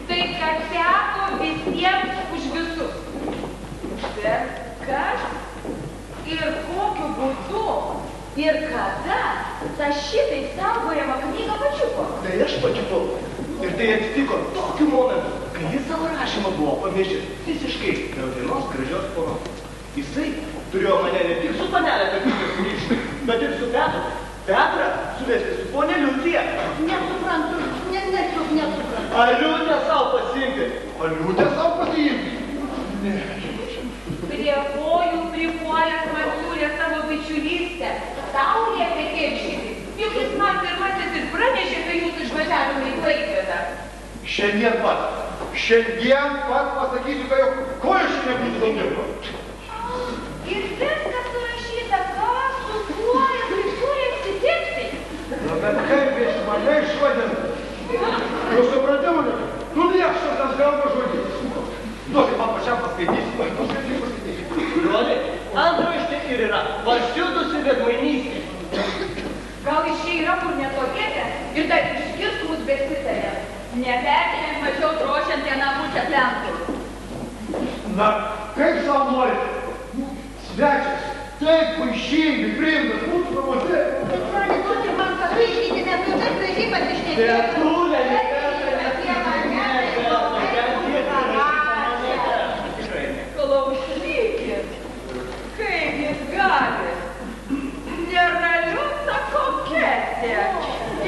Tai kad teko visiems už visus. Bet kas ir kokiu būdu ir kada ta šitaip saugojama knyga pačiupo? Tai aš pačiupau. Ir tai atsitiko tokiu momentu, kai jis savo rašymą buvo pamiršęs visiškai dėl vienos gražios poros. Jisai turėjo mane ne tik su panelė Petrytė surišti, bet ir su Petru. Petrą suvesti su ponė Liucija. Nesuprantu, nesuprantu. Aliutę savo pasiimti. Aliutę savo pasiimti. Prie kojų pripuolęs man siūlė savo bičiulystę. Tau liepė kėpšyti. Juk jis man pirmasis ir pranešė apie jūsų išvažiavimą į Klaipėdą. Šiandien pat pasakysiu, kad jau kojų šiandien būtų daugiau. Ir viskas surašyta, kas su kuo ir kaip turi atsitikti. Na, bet kaip iš mane išvadina? Jūs supratimo, tu liekštas tas galva žodis. Duokit man pačiam paskaityti. Duodi? pažiūrėti ir dar išgirstų mus besitarę. Neperkeliant mažiau drošiant vieną būčią plentų. Na, kaip savo norite? Svečias, taip vaišingai priimtas mūsų namuose. Bet man duoti man paaiškinti, nes tu taip gražiai pasišnekėjai. Tetulė, Klausykit, kaip jis gali. Nėra liūta koketė.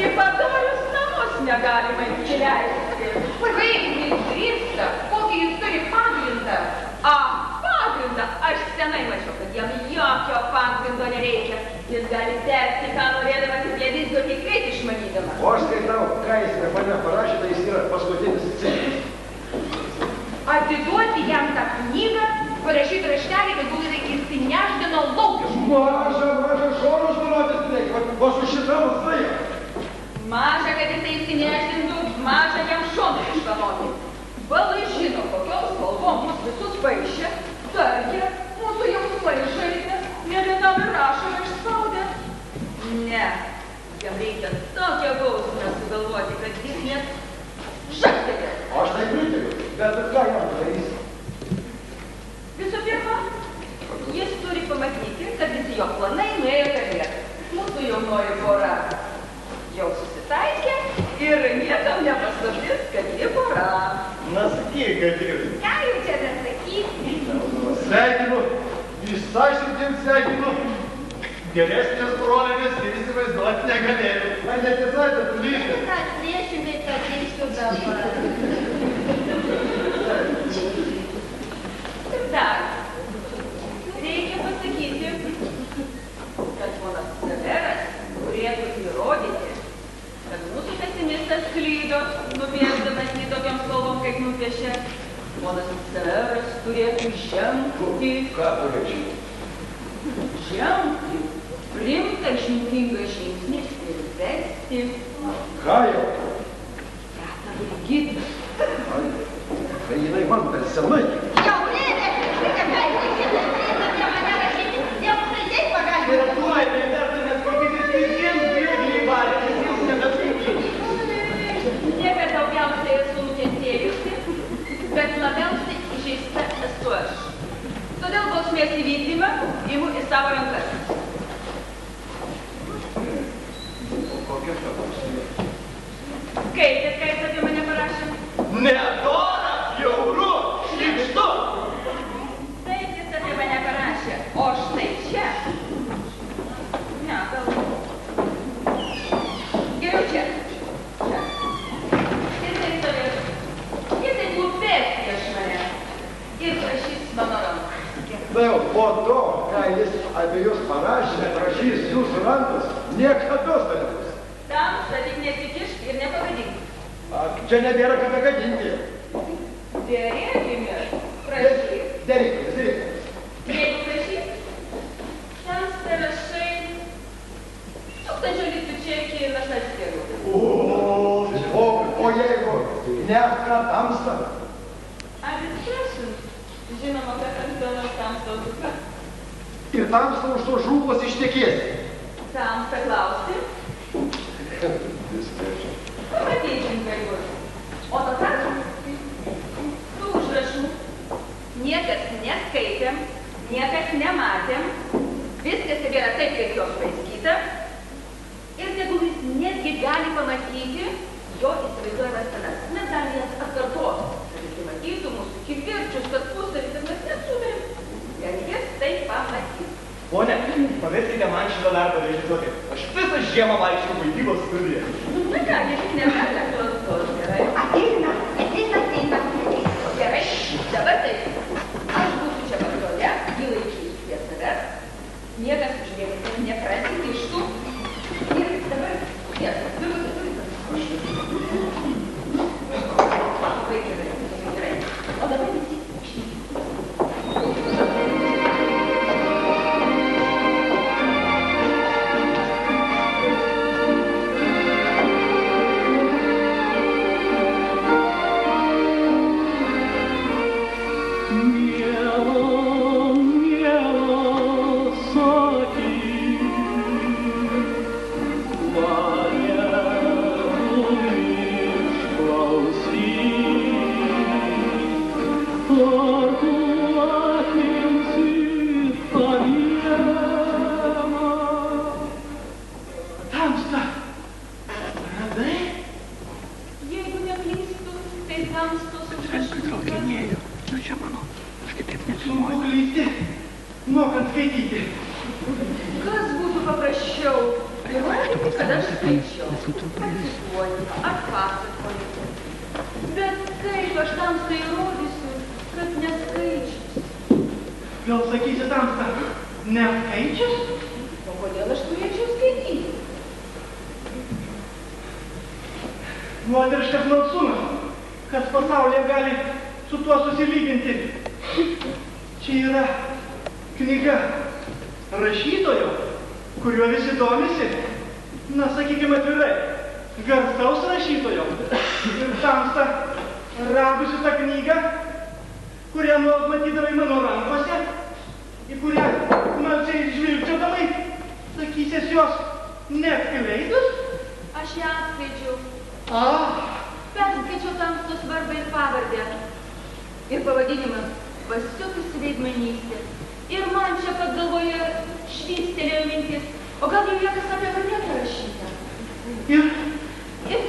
Į padorius namus negalima įsileisti. Kaip jis drįsta, kokį jis turi pagrindą. Pagrindą. Aš senai mačiau, kad jam jokio pagrindo nereikia. Jis gali tęsti, ką norėdamas ir vis duoti kaip išmanydamas. O aš skaitau, ką jis apie mane parašė, tai jis yra paskutinis ciklas. Atiduoti jam tą knygą, parašyti raštelį, kad būtų įsinešdino laukiu. Maža, šonos nurodės reikia, o su šitą musaiją. Maža, kad jisai įsinešdintų, maža jam šonus išvanoti. Balai žino, kokiom spalvom mus visus paišė, tarkė, mūsų jausmai žaidė, ne vienam ir rašą išspaudė. Ne, jam reikia tokią bausmę sugalvoti, kad jis net žaktėlė. Aš tai pritariu, bet ką jam darysi? Visų pirma, jis turi pamatyti, kad visi jo planai nuėjo per vietą. Mūsų jaunoji pora jau susitaikė ir niekam nepaslaptis, kad ji pora. Na, sakyk, kad ir. Ką jau čia nesakyti? Sveikinu, visai širdim sveikinu. Geresnės brolėmis ir įsivaizduoti negalėjau. Man netiesa, kad tu lysi. Kad priešingai pakeisiu dabar. Ir dar reikia pasakyti, kad ponas Severas turėtų įrodyti, kad mūsų pesimistas klydo, nupiešdamas jį tokiam spalvom, kaip nupiešė. Ponas Severas turėtų žengti. Ką turėčiau? Žengti, rimtą išmintingą žingsnį ir vesti Ką jau? Tetą Brigitą. Tai jinai man per senai. Jau lėlė, šitą galima šitą apie mane rašyti. Jau taip pagalima. Tetulė, tai vertumės kokiais visiems bėgiai valgyti, jūs nebeskaityti. Niekad daugiausiai esu nukentėjusi, bet labiausiai įžeista esu aš. Todėl bausmės įvykdymą imu į savo rankas. Kokia ta bausmė? Skaitėt, ką jis apie mane parašė? Nedora, bjauru, šlykštu. Taip jis apie mane parašė, o štai čia. Ne, gal. Geriau čia. Čia. Jisai stovės. Jisai klūpės prieš mane. Ir prašys mano rankų. Na jau po to, ką jis apie jūs parašė, prašys jūsų rankas, niekados tai nebus. Tamsta tik nesikišk ir nepagadink. Čia nebėra ką gadinti. Derėkime, prašyk. Derėkime. Jeigu prašyk, tamsta rašai 1000 litų čekį ir aš atskiriu. O jeigu ne ką tamsta? Atsiprašant, žinoma, kad aš dėl tamsta dukra. Ir tamsta už to žūvos ištekėsi. Tamsta klausti. Pamatysim, kaip bus. O to tarpu, tų užrašų niekas neskaitėm, niekas nematėm, viskas tebėra taip, kaip jos paaiškyta. Ir tegul jis netgi gali pamatyti jo įsivaizduojamas scenas. Mes galime jas atkartoti, kad jis matytų mūsų kivirčius, kad pusėvis, kad mes nesudarėm. Ir jis tai pamatys. Pone, paveskite man šitą darbą realizuoti. Aš visą žiemą vaikščiau vaidybos studiją. Na ką, jis negali tos, gerai? Ateina. Gerai, dabar taip. Aš būsiu čia vakare, jį laikysiu prie savęs. Niekas uždėkite neprasikištų. Ir dabar, tiesa, labai gerai. O dabar visi. Mane vargu atimsi tą vieną. Tamsta, radai? Jeigu neklystu, tai tamstos užrašytas. Sunku klysti, mokant skaityti. Kas būtų paprasčiau? Įrodyti, kad aš skaičiau. Pacituoju, atpasakoju. Bet kaip aš tamstai įrodysiu, kad neskaičius? Gal sakysi tamsta, neskaičius? O kodėl aš turėčiau skaityti? Moteriškas malsumas, kas pasaulyje gali su tuo susilyginti. Čia yra knyga rašytojo, kuriuo visi domisi, na, sakykime atvirai, garsaus rašytojo. Ir tamsta radusi tą knygą, kurią nuolat matydavai mano rankose, į kurią smalsiai žvilgčiodamai, sakysies jos neatskleidus? Aš ją atskaičiau. Perskaičiau tamstos vardą ir pavardę. Ir pavadinimas pasiutusi veidmainystė. Ir man čia pat galvoje švystelėjo mintis, o gal jau niekas apie mane parašyta. Ir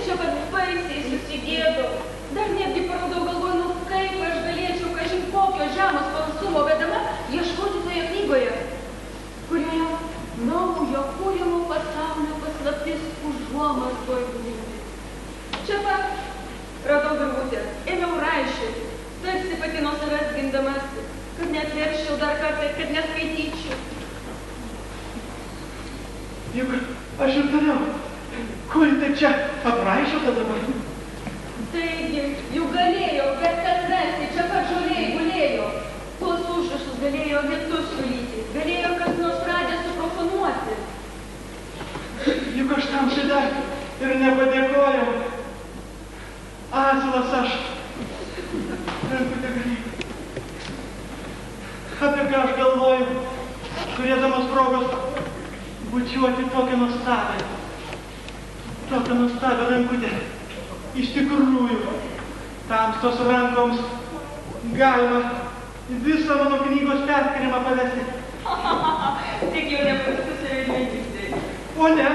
čia pat baisiai susigėdau. Dar netgi paraudau galvoju, nu kaip aš galėčiau, kažin kokio žemos smalsumo vedama, ieškoti toje knygoje, kurioje naujo kūrimo pasaulio paslaptis užuomazgoj glūdi. Čia pat radau virvutę, ėmiau raišioti, tarsi pati nuo savęs gindamasi, kad neatverščiau dar kartą, kad neskaityčiau. Juk aš ir tariau, kur tai čia apraišiota dabar? Taigi, juk galėjo, bet kas rasti, čia pat žolėjai gulėjo. Tuos užrašus galėjo vietus sulyti, galėjo kas nors radę suprofanuoti. Juk aš tam šitą ir nepadėkojau. Asilas aš. Rankutė gryb. Apie ką aš galvoju, turėdamas progos bučiuoti tokią nuostabią rankutę. Iš tikrųjų, tamstos rankoms galima visą mano knygos perskirimą pavesti. Tik jau nepasitusi veidmainystė. O ne,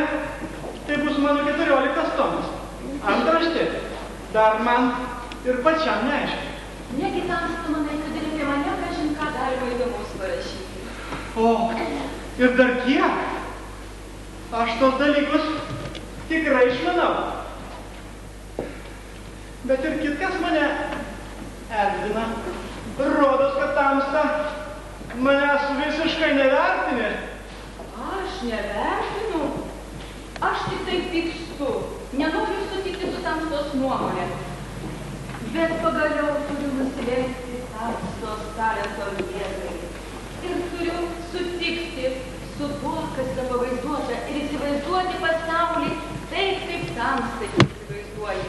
tai bus mano 14 tomas. Antraštė, dar man ir pačiam neaišku. Negi tamsta manai, kad ir apie mane kažin ką galima įdomus parašyti. O, ir dar kiek? Aš tos dalykus tikrai išmanau. Bet ir kitkas mane erzina. Rodos, kad tamsta manęs visiškai nevertinė. Aš nevertinu. Aš tik taip pykstu. Nenoriu sutikti su tamstos nuomonė. Bet pagaliau turiu nusilenkti tamstos talento jėgai. Ir turiu sutikti su tuo, kas yra pavaizduota, ir įsivaizduoti pasaulį taip, kaip tamstai įsivaizduoji.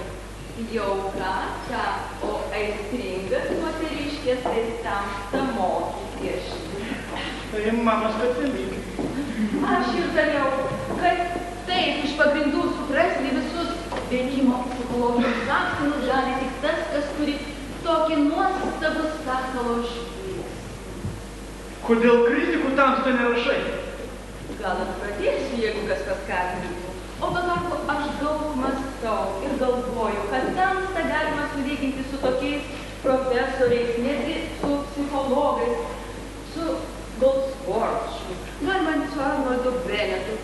Jau ką, o aistringas moteriškės tai tamsta moki piešti. Tai mano specialybė. Aš ir tariau, kad taip iš pagrindų suprasti visus veikimo psichologinius akcentus gali tik tas, kas turi tokį nuostabų sakalo žvilgsnį. Kodėl kritikų tamsta nerašai? Gal aš pradėsiu, jeigu kas paskatintų. O patarpu aš daug mąstau ir galvoju, kad tamstą galima sulyginti su tokiais profesoriais, netgi su psichologais, su Goldsworthu, galima su Arnoldu Bennetu.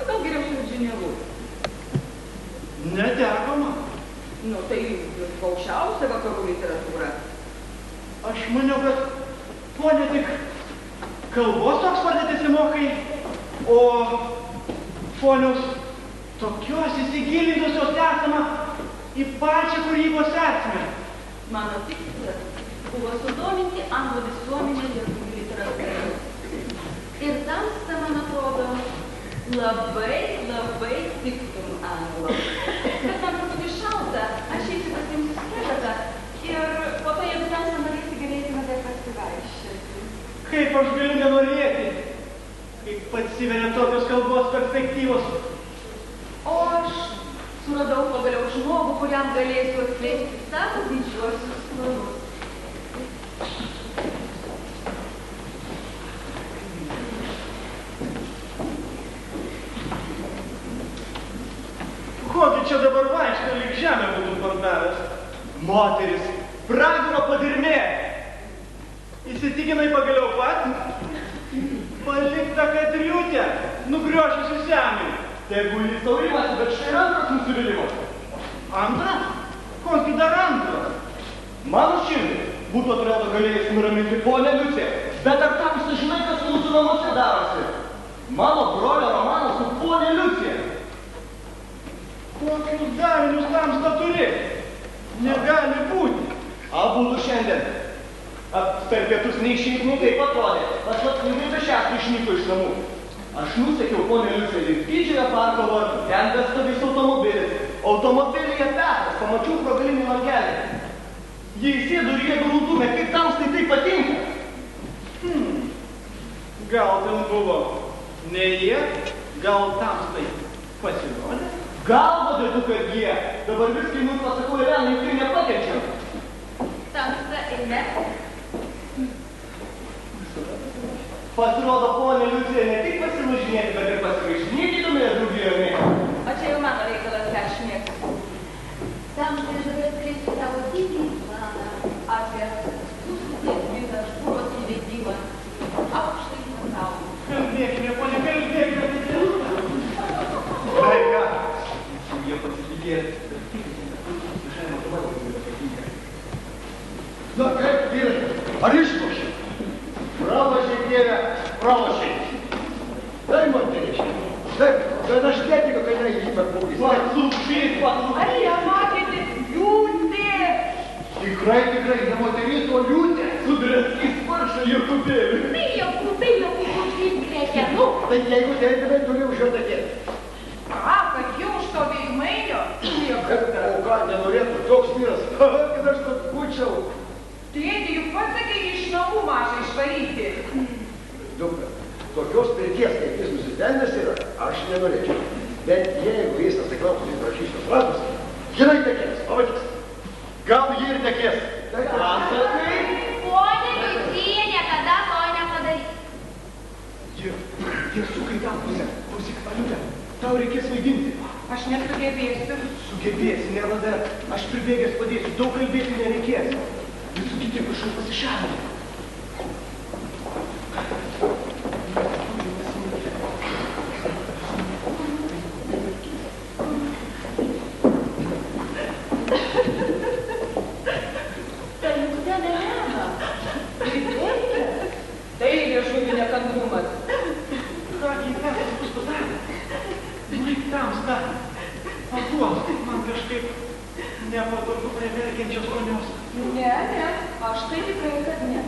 Gal geriau su Virginia Woolf. Neteko man. Nu, tai aukščiausia vakarų literatūra. Aš maniau, kad tuo ne tik kalbos Oksforde tesimokai, o ponios tokios įsigilintusios esama į pačią kūrybos esmę. Mano tikslas buvo sudominti anglų visuomenę lietuvių literatūrą. Ir tamsta, man atrodo, labai tiktum anglų. Bet man truputį šalta, aš eisiu pasiimsiu skeletą ir po to, jeigu tamsta norėsi, galėsime dar pasivaikščioti. Kaip aš galiu nenorėti, kaip atsiveria tokios kalbos perspektyvos. O aš suradau pagaliau žmogų, kuriam galėsiu atskleisti savo didžiuosius planus. čia dabar vaikšto, lyg žemę būtų pardavęs. Moteris, pragaro padirmė. Įsitikinai pagaliau pat? Palik tą kadriutę, nugriošusi semį. Tegu jis tau imasi, bet štai antras nusivylimas. Antras? Koks dar antras? Mano širdį būtų atrodo galėjęs nuraminti ponę Liuciją. Bet ar tamsta žinai, kas mūsų namuose darosi? Mano brolio romanas su ponė Liucija. Kokius davinius tamsta turi? Negali būti. Abudu šiandien. Per pietus nei šiaip, nei kaip atrodė. Aš atskundai be šeštų išnyko iš namų. Aš nusekiau ponę Liuciją link didžiojo parko vartų. Ten bestovės automobilis. Automobilyje Petras, pamačiau pro galinį langelį. Jie įsėdo ir jėgų rūtume, kaip tamstai tai patinka. Gal ten buvo ne jie, gal tamstai pasirodė? Gal vadėtų, kad jie. Dabar viskai mums pasakau Elenai, tai nepakenčiau. Tamsta ir ne. Pasirodo, ponė Liucija ne tik pasivažinėti, bet ir pasivaišinėti įdomioje draugijoje. O čia jau mano reikalas, ką aš mėgstu. Tamsta ir dabar skleisiu tavo didį planą apie susitiesmintą škūros įveikimą aukštai pasaulį. Kalbėkime, ponė, kalbėkime. Tai ką? Su jie pasitikėti. Na kaip, vyrai, ar išlošė? Pralošė, tėve, pralošė. Tai man reiškia. Taip, bet aš netikiu, kad jinai jį per būkis. Paslūkšys, paslūkšys. Ar jie matėte Liūtė? Tikrai, ne moteris, o Liūtė. Sudraskys paršą Jokubėlį. Tai Jokubėlį reikia, nu. Tai jeigu teipinai, turi už jo tekėti. Kad jau už to veikmailio? O ką, nenorėtų toks vyras, kad aš to būčiau. Tėti, juk pats sakė iš namų mažą išvaryti. Dukra, tokios pirties, kaip jis nusipendęs yra, aš nenorėčiau. Bet jeigu jis atsiklausys į prašysios ratus, jinai tekės, pavadys. Gal jį ir tekės? Atsakai? Ponė Liucija niekada to nepadarys. Jie sukai tą pusę. Klausyk, Aliutė, tau reikės vaidinti. Aš nesugebėsiu. Sugebėsi, nevada. Aš pribėgęs padėsiu, daug kalbėti nereikės. Visų kiti kažkur pasišalina. Tai juk ten Elena. Pribėgti? Tai liežuvių nekantrumas. Kągi, Petras bus padarė? Nueik tamsta. Paguos, man kažkaip nepatogu prie verkiančios ponios. Ne, aš tai tikrai, kad ne.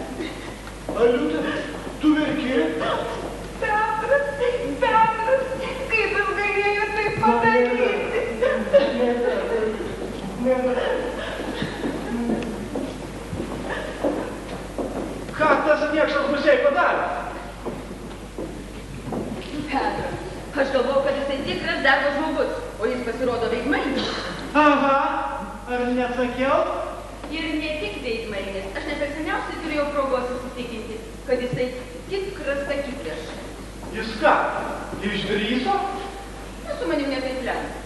Aliutė, tu verki? Petras, kaip jis galėjo tai padaryti? Ką tas niekšas musiai padarė? Petras, aš galvojau, kad jisai tikras darbo žmogus, o jis pasirodo veikmainis. Aha, ar nesakiau? Ir ne tik veikmainis, aš ne per seniausiai turėjau progos įsitikinti, kad jisai tikras sakyklės. Jis ką, išdrįso? Su manim ne taip lengva.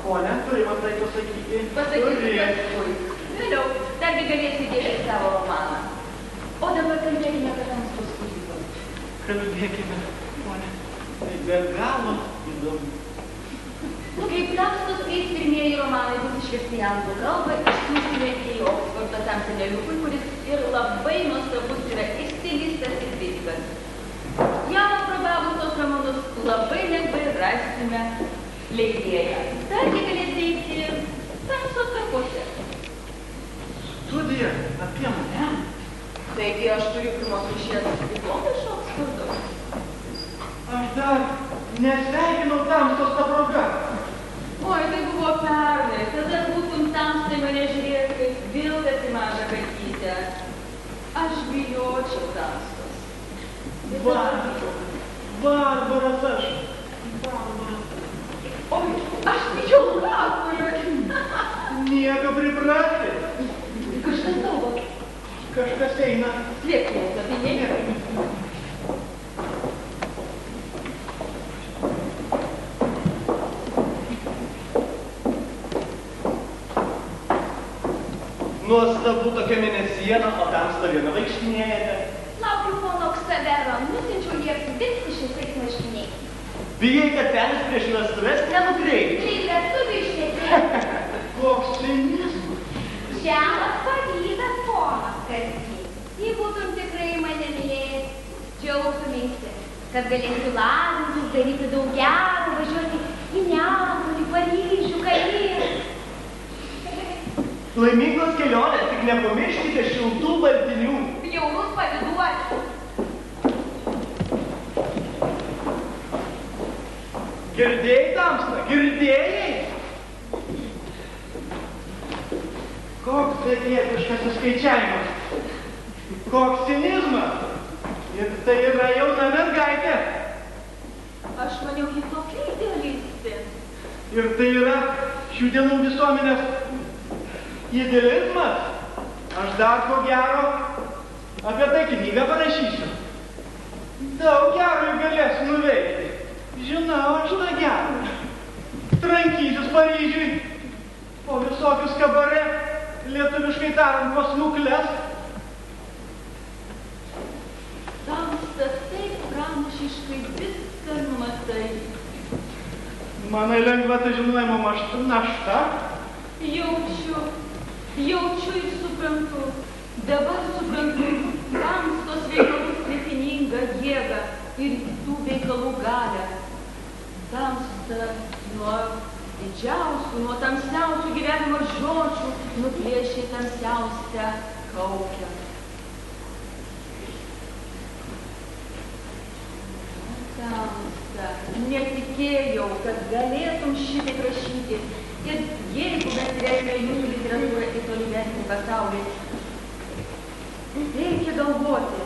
Pone, turi man tai pasakyti. Pasakysiu paskui. Vėliau, dargi galėsi įdėti savo romaną. O dabar kalbėkime apie tamstos kūrybą. Kalbėkime, pone. Tai be galo įdomu. Kaip tamstos trys pirmieji romanai bus išversti į anglų kalbą, išsiųsime į Oksfordą tam seneliukui, kuris ir labai nuostabus yra ir stilistas, ir kritikas. Jam aprobavus tos romanus labai lengvai rasime leidėją. Dargi galės eiti tamsos tarpuose. Studija apie mane? Taigi aš turiu pirmos rūšies diplomą iš Oksfordo. Aš dar nesveikinau tamstos ta proga. Oi, tai buvo pernai. Tada būtum tamstai mane žiūrėjęs kaip vilkas į mažą katytę. Aš bijočiau tamstos. Barbaras aš. Barbaras. Oi, aš bijau kakulio. Nieko priprasti. Kažkas tavo. Kažkas eina. Slėpkime, slapinėjai. tamsta būtų tokia mėnesiena, o tamsta viena vaikštinėjate. Laukiu pono Ksavero, nusinčiau jį apsipirkti šitais marškiniais. Bijai, kad penis prieš vestuves nenukreips. Lyg vestuvių išlėtė. Koks cinizmas. Žemas pavydas, ponas Kazys. Jei būtum tikrai mane mylėjęs, džiaugtumeisi, kad galėsiu lavintis, daryti daug gero, važiuoti į Neapolį, Paryžių, Kairą. Laimingos kelionės, tik nepamirškite šiltų baltinių. Bjaurus pavyduolis. Girdėjai, tamsta, girdėjai? Koks begietiškas suskaičiavimas. Koks cinizmas. Ir tai yra jauna mergaitė. Aš maniau, ji tokia idealistė. Ir tai yra šių dienų visuomenės idealizmas. Aš dar ko gero apie tai knygą parašysiu. Daug gero jų galėsiu nuveikti. Žinau, aš tą gerą. Trankysius Paryžiui, po visokius kabare, lietuviškai tariant, po smukles. Tamsta, taip pranašiškai viską numatai. Manai lengva tai žinojimo našta? Jaučiu ir suprantu. Dabar suprantu tamstos veikalų slėpiningą jėgą ir tų veikalų galią. Tamsta nuo didžiausių, nuo tamsiausių gyvenimo žodžių nuplėšė tamsiausią kaukę. Tamsta, netikėjau, kad galėtum šitaip rašyti. Ir jeigu mes turėsime jūsų literatūrą į tolimesnį pasaulį, reikia galvoti,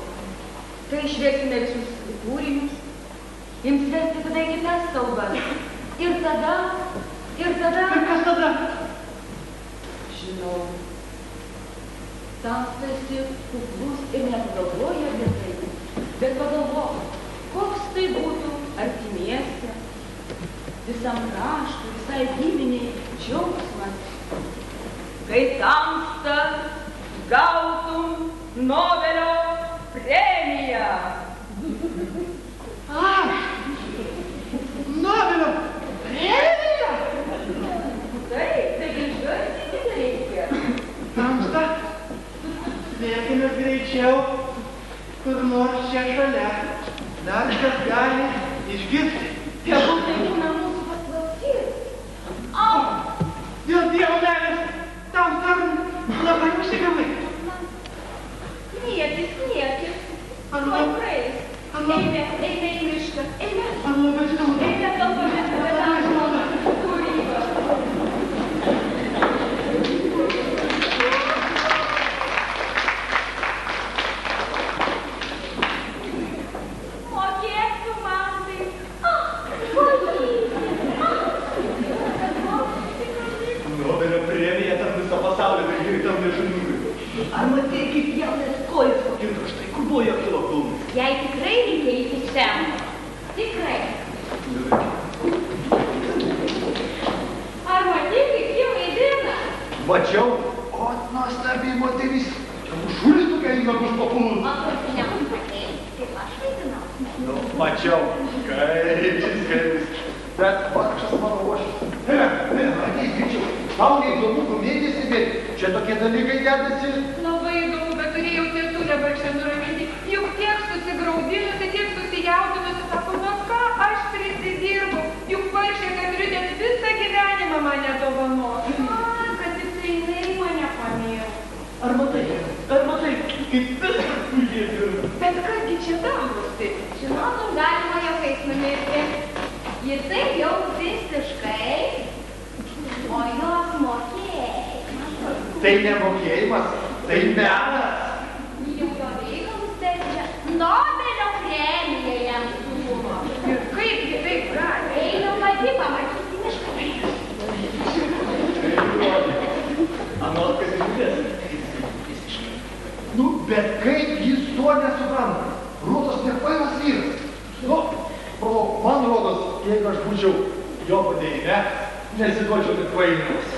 kai išversime visus kūrinius, jums versti tada į kitas kalbas. Ir tada... Ir kas tada? Žinau. Tamsta esi kuklus ir nepagalvoji apie tai. Bet pagalvok, koks tai būtų artimiesiem, visam kraštui, visai giminiai džiaugsmas. Kai Tamsta gautum Nobelio premiją. Aš? Nobelio premiją? Taip, tai išgarsinti reikia. Tamsta, lėkime greičiau, kur nors čia šalia. Dar kas gali išgirsti. Tegul tai būna mūsų paslaptis. Dėl Dievo meilės, Tamsta, labai užsigavai. Niekis. Tuoj praeis. Eime į mišką. Eime. Man labai skauda. Eime kalbamės apie Tamstos kūrybą. Mokėsiu man tai. Nobelio premija tam visą pasaulį, tai gerai tam nežinau. Ar matei, kaip jaunas kojas? Ir štai, kur buvo jo kilo kulnas? Jei tikrai reikia į semą. Tikrai. Ar matei, kaip jie vaidina? Mačiau, o nuostabi moteris. Čia šulis tokia į nagus papulus. O tu nematei, kaip aš vaidinau? Nu, mačiau. Kaip jis. Bet vargšas mano uošis. Ateis greičiau. Tau neįdomu komediją stebėti. Čia tokie dalykai dedasi. Labai įdomu, bet turėjau Tetulę vargšę nuraminti. Juk tiek susigraudinusi, tiek susijaudinusi, sako, nu ką aš prisidirbu. Juk vargšė Katriutė visą gyvenimą mane dovanos. Kad tik tai jinai mane pamėjo. Ar matai, kaip viskas puikiai. Bet kasgi čia darosi? Žinotum, galima juokais numirti. Jisai jau visiškai, o jos mokėjimas. Tai nemokėjimas, tai menas. Jau jo reikalus terčia. Nobelio premiją jam siūlo. Ir kaipgi taip gali? Einu pati pamatyti mišką. Anos Katriutės. Nu, bet kaip jis to nesupranta? Rodos nekvailas vyras. Nu, man rodos, jeigu aš būčiau jo padėjime, nesiduočiau tik kvailimas.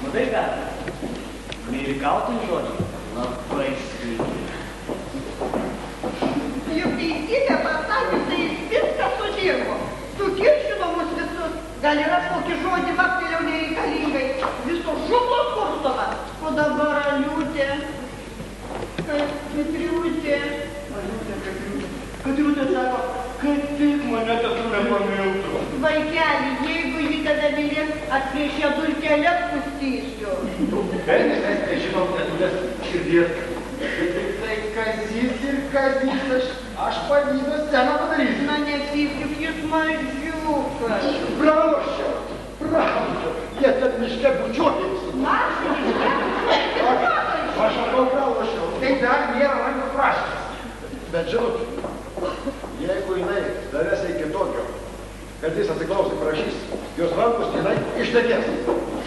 Matai ką? Neirikautum žodžiu? Labai skaitė. Juk teisybė pasakė, tai jis viską sudirbo. Sukiršino mus visus. Gal ir aš kokį žodį vaktelėjau nereikalingai. Viso žublos kurstoma. O dabar Aliutė. Katriutė. Katriutė sako, kad tik mane tetulė pamiltų. Vaikeli, jeigu jį tada mylės, aš prieš ją dulkelės pustysiu. Velnis mes nežinom tetulės širdies. Tik tai Kazys ir Kazys, aš pavydą sceną padarysiu. Na, nesipjuk, jis mažiukas. Pralošiau. Jie ten miške bučiuokės. Aš miške? Aš sakau pralošiau. Tai dar nėra rankų prašymas. Bet žinot, jeigu jinai darės iki tokio, kad jis atsiklausai prašys, jos rankos jinai ištekės.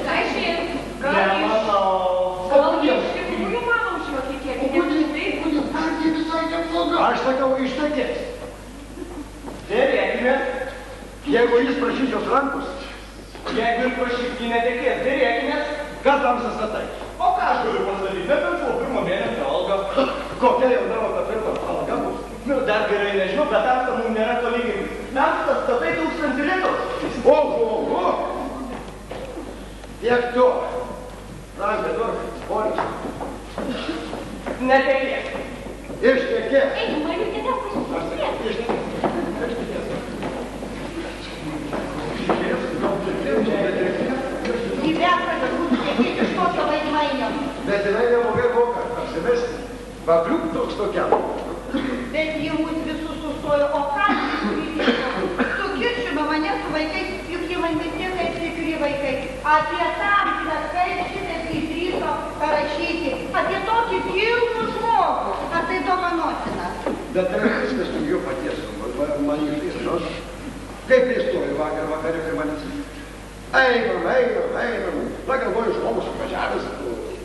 Kažin, Nemanau. gal iš tikrųjų manom šiokį kiek, nes taip. Argi visai nebloga. Aš sakau ištekės. Dėrėkime, Jeigu jis prašys jos rankos, jeigu ir prašys jį netekės, dėrėkime. ką tam sasatai? O ką aš galiu pasakyti? Nebent po pirmo mėnesio algą. Kokia jau tavo ta pirma alga bus? Nu, dar gerai nežinau, bet tamsta mums nėra tolygiai. Tamsta statai 1000 litų. Oho! Tiek to. Ranka duok, polis. Netekės. Ištekės. Ei, Mariukė, tau pasižiūrėk. Gyventojai būtų tekėti iš tokio vaidmainio. Bet jinai neblogai moka apsimesti. Pakliūk tokiam. Bet jie mus visus sustojo, o ką jis prikėlė? Sukiršino mane su vaikais, juk jie man visi kaip tikri vaikai. Apie tamsą, kaip šitaip įdrįso parašyti. Apie tokį kilnų žmogų. Ar tai dovanosinas? Bet tai viskas tu jo paties. Man išlys, žinot. Kaip pristoju vakare prie manęs. Einam. Na, galvoju, žmogus atvažiavęs,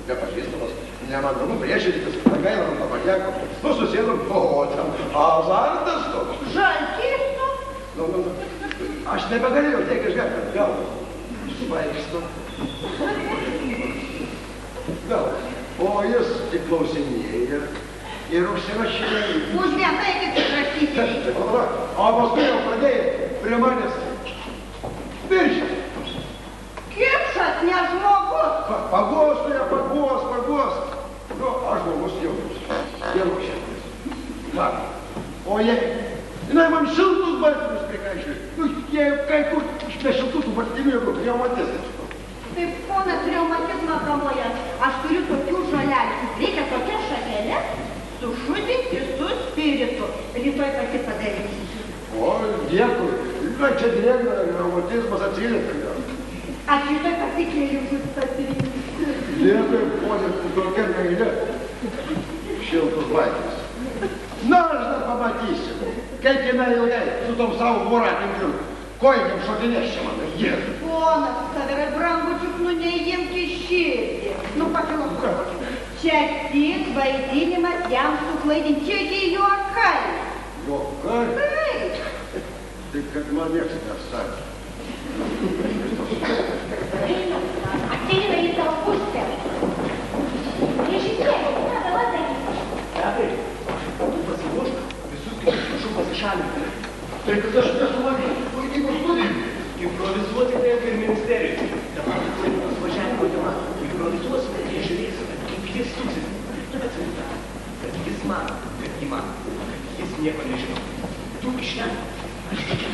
nepažįstamas, nemandamu priešintis, gaila man pabagėko. Nu, susėdom, o ten azartas toks. Žalkystų? Nu. Aš nebegalėjau tiek išgerti, gal svaigstu. Gal. O jis tik klausinėja ir užsirašinėja. Užmėtaikit užrašyti. O paskui jau pradėjai prie manęs viršyti. Kipšas, ne žmogus. Pagos. Nu, aš žmogus jau šiandien. Va. O jinai man šiltus baltinius prikaišė. Nu, jie kai kur be šiltų baltinių, jeigu reumatizmas. Taip, ponas reumatizmą kamuoja. Aš turiu tokių žolelių. Reikia tokias šakelės sušudinti su spiritu. Rytoj pati padarysiu. O, dėkui. Na, čia drėgna, reumatizmas atsiliepia. Aš rytoj pasikėliu pasirinkti. Dėkui, ponė, tokia meilė. Šiltus baltinius. Na, aš dar pamatysiu, kaip jinai ilgai su tom savo voratėm žiūrų. Kojiniam šokinės čia man, jėzus. Ponas, savėra brangučiuk, nu neįimti širdį. Nu, pafilosofuokit. Čia tik vaidinimas jam suklaidinti. Čiagi juokai. Juokai? Taip. Taip, kad man nieks nesakė. Ateina į tavo pusę. Režisieriau, ką dabar daryti? Petrai, tu pasiruošk, visus kitus prašau pasišalinti. Tai kad aš nesuvalgiau vaidybos studijų. Improvizuokite ir ministerijai. Dabar laikas važiavimo tema. Improvizuosime ir žiūrėsime, kaip jis suksis. Atsimuta, kad jis mano, kad jį mano, kad jis nieko nežino. Tu išnek, aš čia.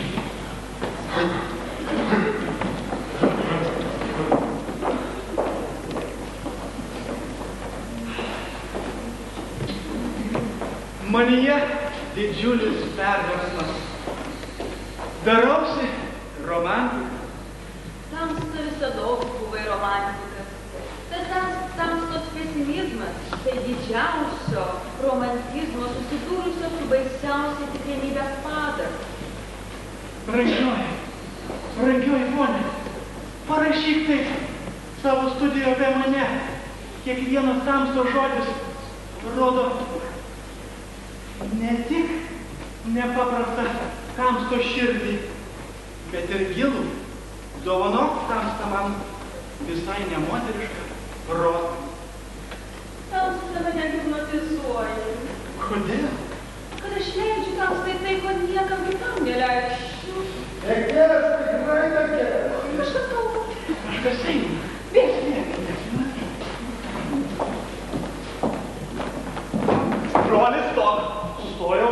Manyje didžiulis perversmas. Darausi romantikas. Tamsta visados buvai romantikas. Bet tamstos pesimizmas tai didžiausio romantizmo susidūrusio su baisiausia tikrenybės padaras. Brangioji ponė, parašyk taip savo studijoje apie mane. Kiekvienas tamstos žodis rodo ne tik nepaprastą tamstos širdį, bet ir gilų. Dovanok tamsta man visai nemoterišką protą. tamsta mane hipnotizuoja. Kodėl? Kad aš leidžiu tamstai tai, ko niekam kitam neleidžiu. Tekės, tikrai tekės. Kažkas kalba. Kažkas eina. Bėgti. Brolis, stok. Sustojau.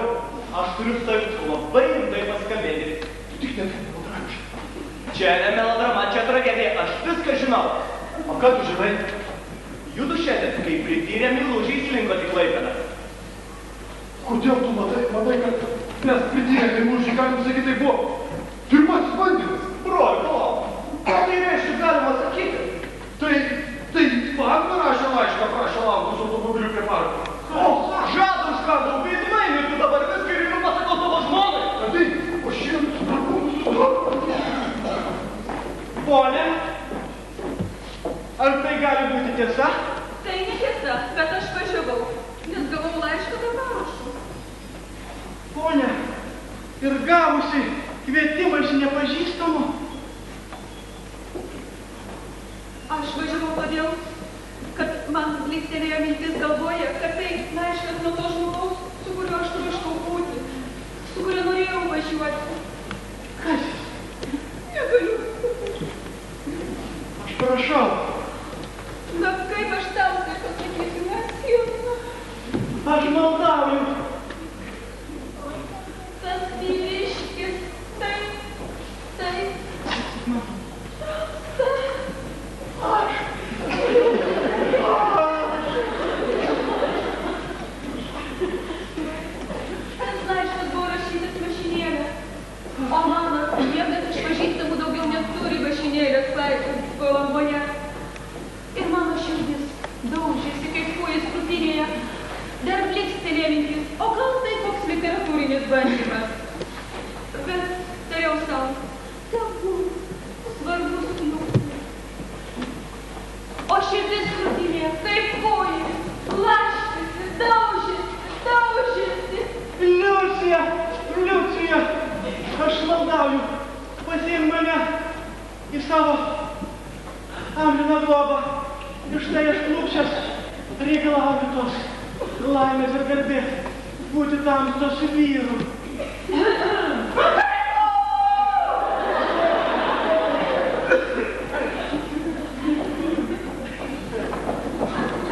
Aš turiu su tavim labai rimtai pasikalbėti. Tu tik netai melodramiškai. Čia ne melodrama, čia tragedija. Aš viską žinau. O ką tu žinai? Judu šiandien, kai prityrė meilužiai įlingot į Klaipėdą. Kodėl tu manai, kad mes pridėjome mūsų, galim sakyti, tai buvo pirmasis bandymas? Broli, palauk. Ką tai reiškia galima sakyti? Tai man parašė laišką, prašė laukus automobilių prie parko. O, žadu užkardau veidmainį, tu dabar viską ir jums pasakau savo žmonai. Tai, o šiandien Pone, ar tai gali būti tiesa? Tai netiesa, bet aš važiavau, nes gavau laišką be parašų. Ponia, ir gavusi kvietimą iš nepažįstamų. Aš važiavau todėl, kad man liktelėjo mintis galvoje, kad tai laiškas nuo to žmogaus, su kuriuo aš troškau būti, su kuriuo norėjau važiuoti. Kas jis? Negaliu. Aš prašau. Na kaip aš tau tai pasakysiu, neatsilna. Aš maldauju. Tas vyriškis, tai. Tas laiškas buvo rašytas mašinėlė, o mano niekas iš pažįstamų daugiau neturi mašinėlės palangoje. Ir mano širdis daužėsi, kaip kojas krūtinėje. Dar blykstelėjo mintis, o gal tai koks literatūrinis bandymas. Bet tariau sau, tabu, svarbus kliūtis. O širdis krūtinėje, kaip kojas, laškėsi, daužėsi. Liucija, aš maldauju, pasiim mane į savo amžiną globą. Ir štai aš klupšęs reikalauju tos laimės ir garbės būti tamstos vyru.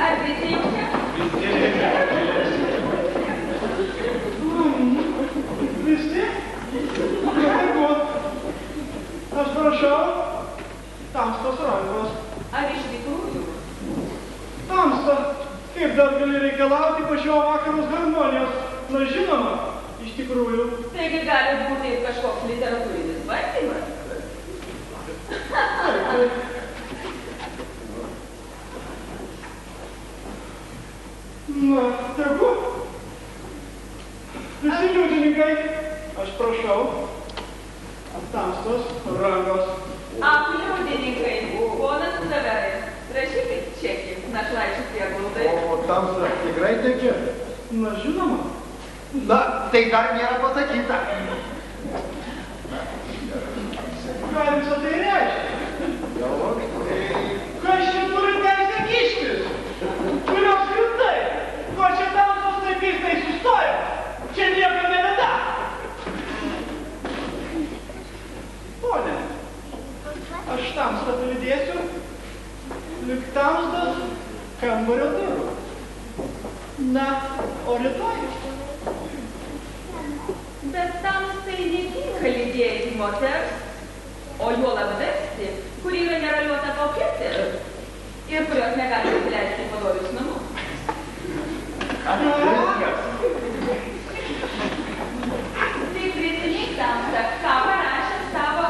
Ar visi jau čia? Visi? Jeigu aš prašau tamstos rankos. Ar iš tikrųjų? Tamsta, kaip dar gali reikalauti po šio vakaros harmonijos? Na žinoma, iš tikrųjų. Taigi gali būti ir kažkoks literatūrinis bandymas. Na, tegu. Visi liudininkai, aš prašau, tamstos rankos. Liudininkai, ponas Zaverai, rašykit čekį našlaičių prieglaudai. O tamsa tikrai tekės? Na žinoma. Na, tai dar nėra pasakyta. Ką visą tai reiškia? Galvok, Kas čia turi teisę kištis? Kurios skirtai? Ko čia tamsos taip keistai sustojo? Čia nieko neveda. Pone, aš tamstą palydėsiu, lyg tamstos kambario durų. Na, o rytoj? Bet tamstai netinka lydėti moters, o juolab vesti, kuri yra neraliuota koketė ir kurios negali įsileisti į padorius namus. Tai prisimink tamstą, ką parašė savo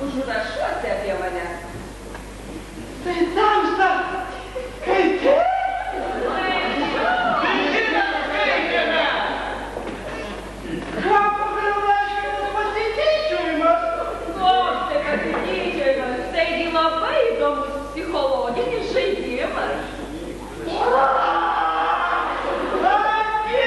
užrašuose apie mane. Tai tamsta, kaip te? Ką pagaliau reiškia tas pasityčiojimas? Koks tai pasityčiojimas, taigi labai įdomus psichologinis žaidimas. Ati!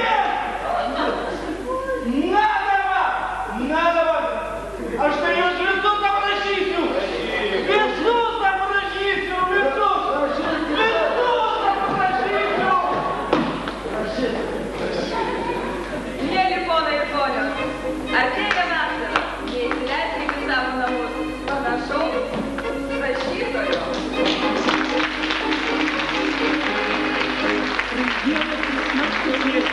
tu